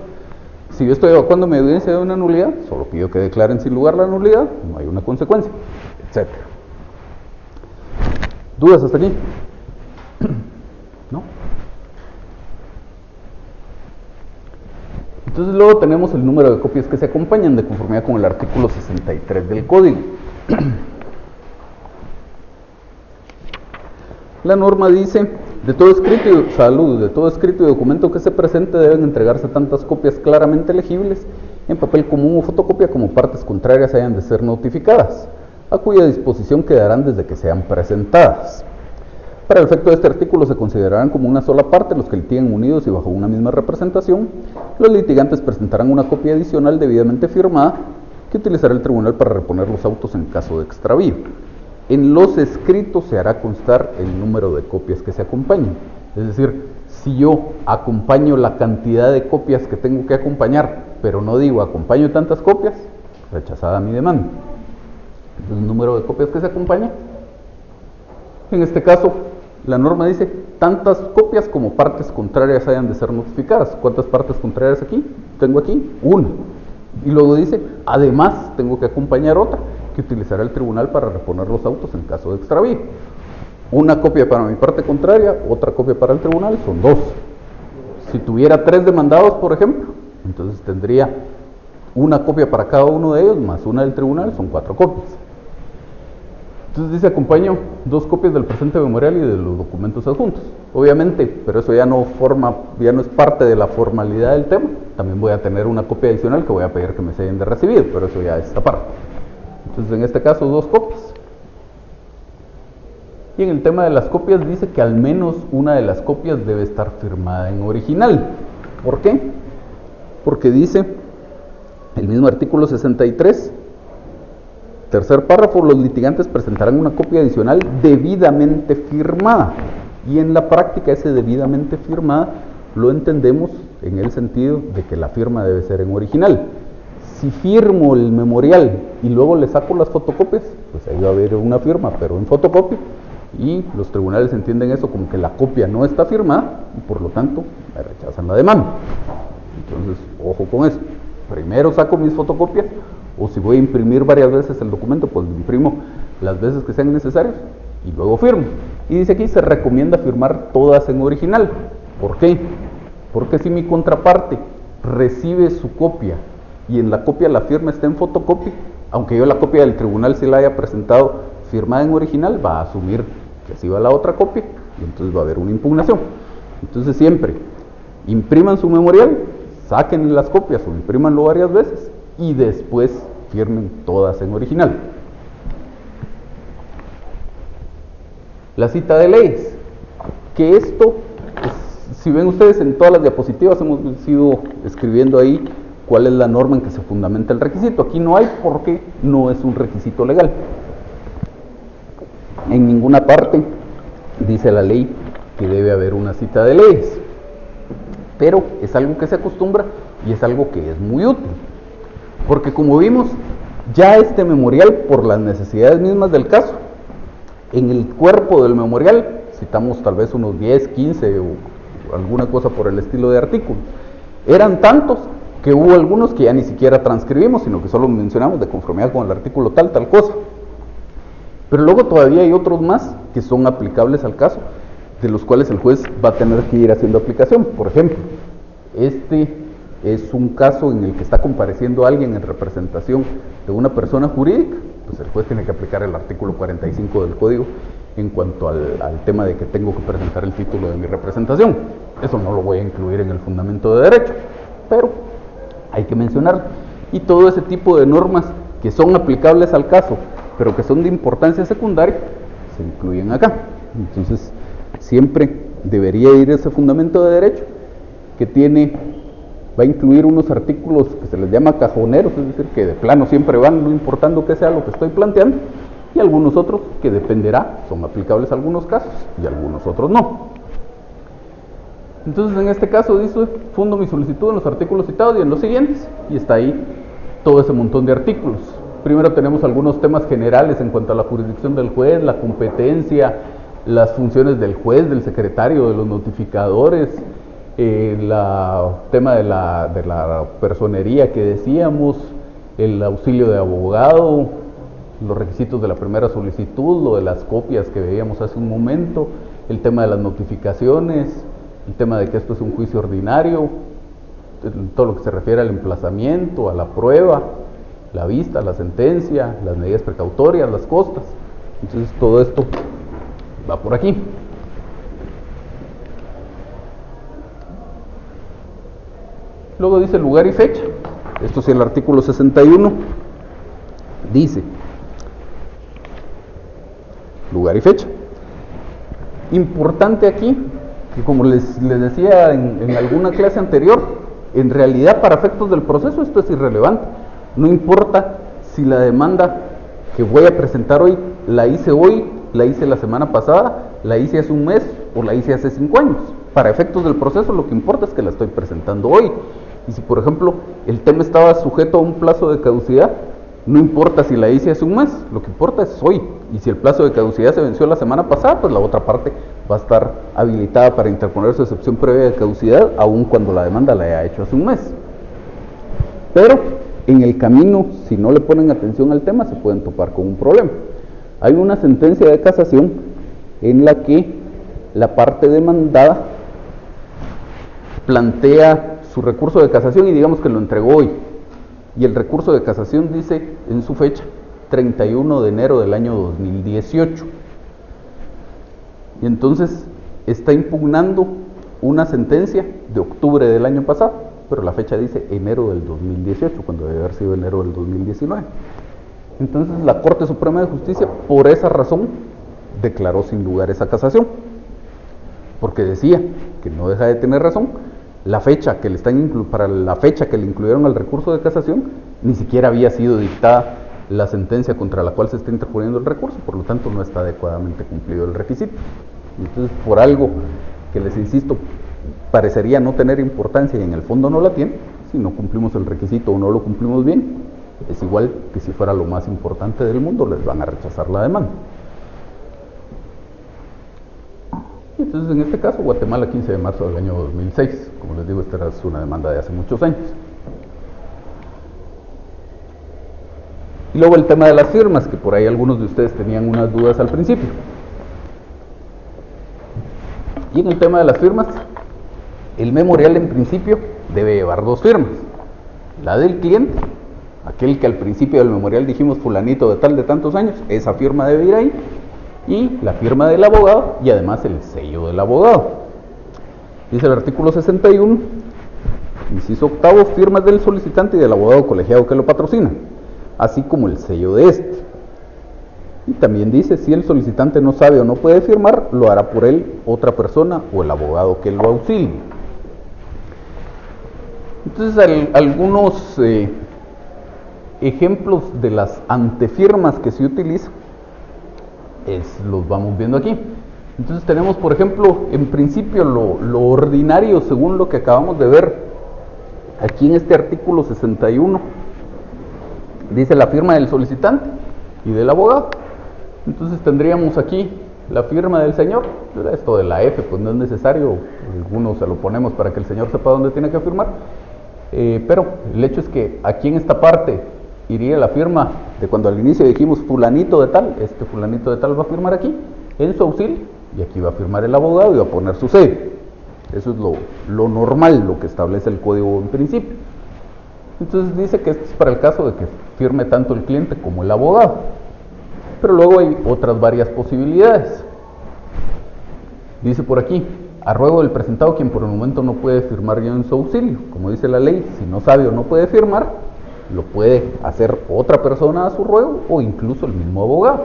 Speaker 1: Si yo estoy evacuando mi audiencia de una nulidad, solo pido que declaren sin lugar la nulidad, no hay una consecuencia, etc. ¿Dudas hasta aquí? ¿No? Entonces luego tenemos el número de copias que se acompañan de conformidad con el artículo 63 del Código. La norma dice: de todo escrito y documento que se presente deben entregarse tantas copias claramente legibles en papel común o fotocopia como partes contrarias hayan de ser notificadas, a cuya disposición quedarán desde que sean presentadas. Para el efecto de este artículo se considerarán como una sola parte los que litiguen unidos y bajo una misma representación. Los litigantes presentarán una copia adicional debidamente firmada que utilizará el tribunal para reponer los autos en caso de extravío. En los escritos se hará constar el número de copias que se acompañen. Es decir, si yo acompaño la cantidad de copias que tengo que acompañar, pero no digo acompaño tantas copias, rechazada mi demanda. Entonces, el número de copias que se acompañan. En este caso, la norma dice tantas copias como partes contrarias hayan de ser notificadas. ¿Cuántas partes contrarias aquí? Tengo aquí una. Y luego dice, además tengo que acompañar otra que utilizará el tribunal para reponer los autos en caso de extravío. Una copia para mi parte contraria, otra copia para el tribunal, son 2. Si tuviera 3 demandados, por ejemplo, entonces tendría una copia para cada uno de ellos, más una del tribunal, son 4 copias. Entonces dice, acompaño 2 copias del presente memorial y de los documentos adjuntos. Obviamente, pero eso ya no es parte de la formalidad del tema. También voy a tener una copia adicional que voy a pedir que me sellen de recibido, pero eso ya es aparte. Entonces, en este caso, 2 copias. Y en el tema de las copias dice que al menos una de las copias debe estar firmada en original. ¿Por qué? Porque dice el mismo artículo 63, tercer párrafo, los litigantes presentarán una copia adicional debidamente firmada. Y en la práctica ese debidamente firmada lo entendemos en el sentido de que la firma debe ser en original. Si firmo el memorial y luego le saco las fotocopias, pues ahí va a haber una firma, pero en fotocopia, y los tribunales entienden eso como que la copia no está firmada y por lo tanto me rechazan la demanda. Entonces, ojo con eso. Primero saco mis fotocopias, o si voy a imprimir varias veces el documento, pues lo imprimo las veces que sean necesarias y luego firmo. Y dice aquí, se recomienda firmar todas en original. ¿Por qué? Porque si mi contraparte recibe su copia y en la copia la firma está en fotocopia, aunque yo la copia del tribunal sí la haya presentado firmada en original, va a asumir que así va la otra copia y entonces va a haber una impugnación. Entonces siempre impriman su memorial, saquen las copias o imprímanlo varias veces y después firmen todas en original. La cita de leyes, que esto, pues, si ven ustedes en todas las diapositivas hemos ido escribiendo ahí cuál es la norma en que se fundamenta el requisito. Aquí no hay porque no es un requisito legal. En ninguna parte dice la ley que debe haber una cita de leyes, pero es algo que se acostumbra y es algo que es muy útil, porque como vimos, ya este memorial, por las necesidades mismas del caso, en el cuerpo del memorial citamos tal vez unos 10, 15 o alguna cosa por el estilo de artículos. Eran tantos que hubo algunos que ya ni siquiera transcribimos, sino que solo mencionamos de conformidad con el artículo tal cosa. Pero luego todavía hay otros más que son aplicables al caso, de los cuales el juez va a tener que ir haciendo aplicación. Por ejemplo, este es un caso en el que está compareciendo alguien en representación de una persona jurídica, pues el juez tiene que aplicar el artículo 45 del Código en cuanto al tema de que tengo que presentar el título de mi representación. Eso no lo voy a incluir en el fundamento de derecho, pero hay que mencionarlo. Y todo ese tipo de normas que son aplicables al caso, pero que son de importancia secundaria, se incluyen acá. Entonces, siempre debería ir ese fundamento de derecho que va a incluir unos artículos que se les llama cajoneros, es decir, que de plano siempre van, no importando que sea lo que estoy planteando, y algunos otros que dependerá, son aplicables a algunos casos y algunos otros no. Entonces, en este caso dice, fundo mi solicitud en los artículos citados y en los siguientes, y está ahí todo ese montón de artículos. Primero tenemos algunos temas generales en cuanto a la jurisdicción del juez, la competencia, las funciones del juez, del secretario, de los notificadores, el tema de la personería que decíamos, el auxilio de abogado, los requisitos de la primera solicitud, lo de las copias que veíamos hace un momento, el tema de las notificaciones, el tema de que esto es un juicio ordinario, todo lo que se refiere al emplazamiento, a la prueba, la vista, la sentencia, las medidas precautorias, las costas. Entonces todo esto va por aquí. Luego dice lugar y fecha. Esto sí, el artículo 61 dice lugar y fecha. Importante aquí, que como les decía en alguna clase anterior, en realidad para efectos del proceso esto es irrelevante. No importa si la demanda que voy a presentar hoy la hice hoy, la hice la semana pasada, la hice hace un mes o la hice hace 5 años. Para efectos del proceso lo que importa es que la estoy presentando hoy. Y si por ejemplo el tema estaba sujeto a un plazo de caducidad, no importa si la hice hace un mes, lo que importa es hoy. Y si el plazo de caducidad se venció la semana pasada, pues la otra parte va a estar habilitada para interponer su excepción previa de caducidad, aun cuando la demanda la haya hecho hace un mes. Pero en el camino, si no le ponen atención al tema, se pueden topar con un problema. Hay una sentencia de casación en la que la parte demandada plantea su recurso de casación y digamos que lo entregó hoy. Y el recurso de casación dice en su fecha 31 de enero del año 2018. Y entonces está impugnando una sentencia de octubre del año pasado, pero la fecha dice enero del 2018, cuando debe haber sido enero del 2019. Entonces la Corte Suprema de Justicia, por esa razón, declaró sin lugar esa casación, porque decía que no deja de tener razón. La fecha que para la fecha que le incluyeron al recurso de casación, ni siquiera había sido dictada la sentencia contra la cual se está interponiendo el recurso, por lo tanto no está adecuadamente cumplido el requisito. Entonces, por algo que les insisto, parecería no tener importancia y en el fondo no la tiene, si no cumplimos el requisito o no lo cumplimos bien, es igual que si fuera lo más importante del mundo, les van a rechazar la demanda. Y entonces en este caso, Guatemala, 15 de marzo del año 2006, como les digo, esta era una demanda de hace muchos años. Y luego el tema de las firmas, que por ahí algunos de ustedes tenían unas dudas al principio. Y en el tema de las firmas, el memorial en principio debe llevar 2 firmas. La del cliente, aquel que al principio del memorial dijimos fulanito de tal de tantos años, esa firma debe ir ahí, y la firma del abogado y además el sello del abogado. Dice el artículo 61, inciso octavo, firmas del solicitante y del abogado colegiado que lo patrocina, así como el sello de este. Y también dice, si el solicitante no sabe o no puede firmar, lo hará por él otra persona o el abogado que lo auxilie. Entonces, algunos ejemplos de las antefirmas que se utilizan los vamos viendo aquí. Entonces tenemos, por ejemplo, en principio lo ordinario, según lo que acabamos de ver aquí en este artículo 61, dice la firma del solicitante y del abogado. Entonces tendríamos aquí la firma del señor. Esto de la F pues no es necesario, algunos se lo ponemos para que el señor sepa dónde tiene que firmar, pero el hecho es que aquí en esta parte iría la firma de cuando al inicio dijimos fulanito de tal. Este fulanito de tal va a firmar aquí en su auxilio, y aquí va a firmar el abogado y va a poner su sello. Eso es lo normal, lo que establece el código en principio. Entonces dice que esto es para el caso de que firme tanto el cliente como el abogado, pero luego hay otras varias posibilidades. Dice por aquí: a ruego del presentado, quien por el momento no puede firmar ya en su auxilio. Como dice la ley, si no sabe o no puede firmar, lo puede hacer otra persona a su ruego o incluso el mismo abogado.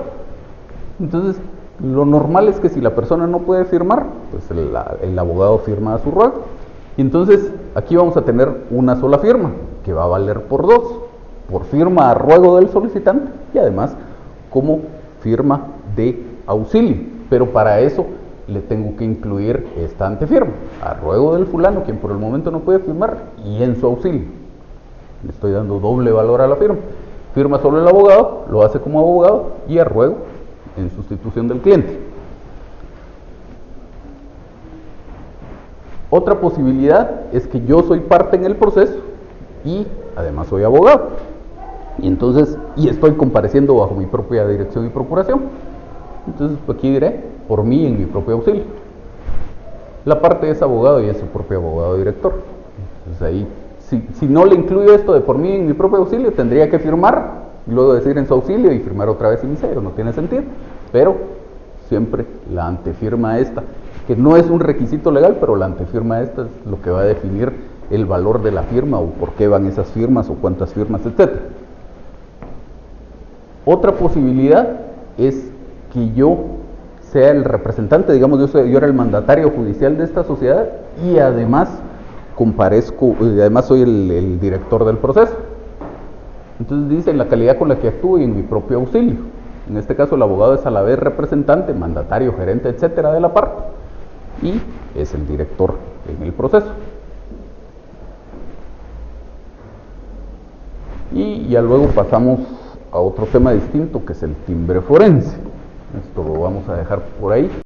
Speaker 1: Entonces, lo normal es que si la persona no puede firmar, pues el abogado firma a su ruego. Y entonces, aquí vamos a tener una sola firma, que va a valer por dos: por firma a ruego del solicitante y además como firma de auxilio. Pero para eso le tengo que incluir esta antefirma: a ruego del fulano, quien por el momento no puede firmar, y en su auxilio. Le estoy dando doble valor a la firma. Firma solo el abogado, lo hace como abogado, y a ruego en sustitución del cliente. Otra posibilidad es que yo soy parte en el proceso y además soy abogado, y estoy compareciendo bajo mi propia dirección y procuración. Entonces aquí diré por mí en mi propio auxilio. La parte es abogado y es su propio abogado director. Entonces ahí, si no le incluyo esto de por mí en mi propio auxilio, tendría que firmar y luego decir en su auxilio y firmar otra vez en mi sello. No tiene sentido. Pero siempre la antefirma esta, que no es un requisito legal, pero la antefirma esta es lo que va a definir el valor de la firma, o por qué van esas firmas, o cuántas firmas, etc. Otra posibilidad es que yo sea el representante, digamos, yo era el mandatario judicial de esta sociedad, y además comparezco, y además soy el director del proceso. Entonces dice: en la calidad con la que actúo y en mi propio auxilio. En este caso el abogado es a la vez representante, mandatario, gerente, etcétera, de la parte, y es el director en el proceso. Y ya luego pasamos a otro tema distinto, que es el timbre forense. Esto lo vamos a dejar por ahí.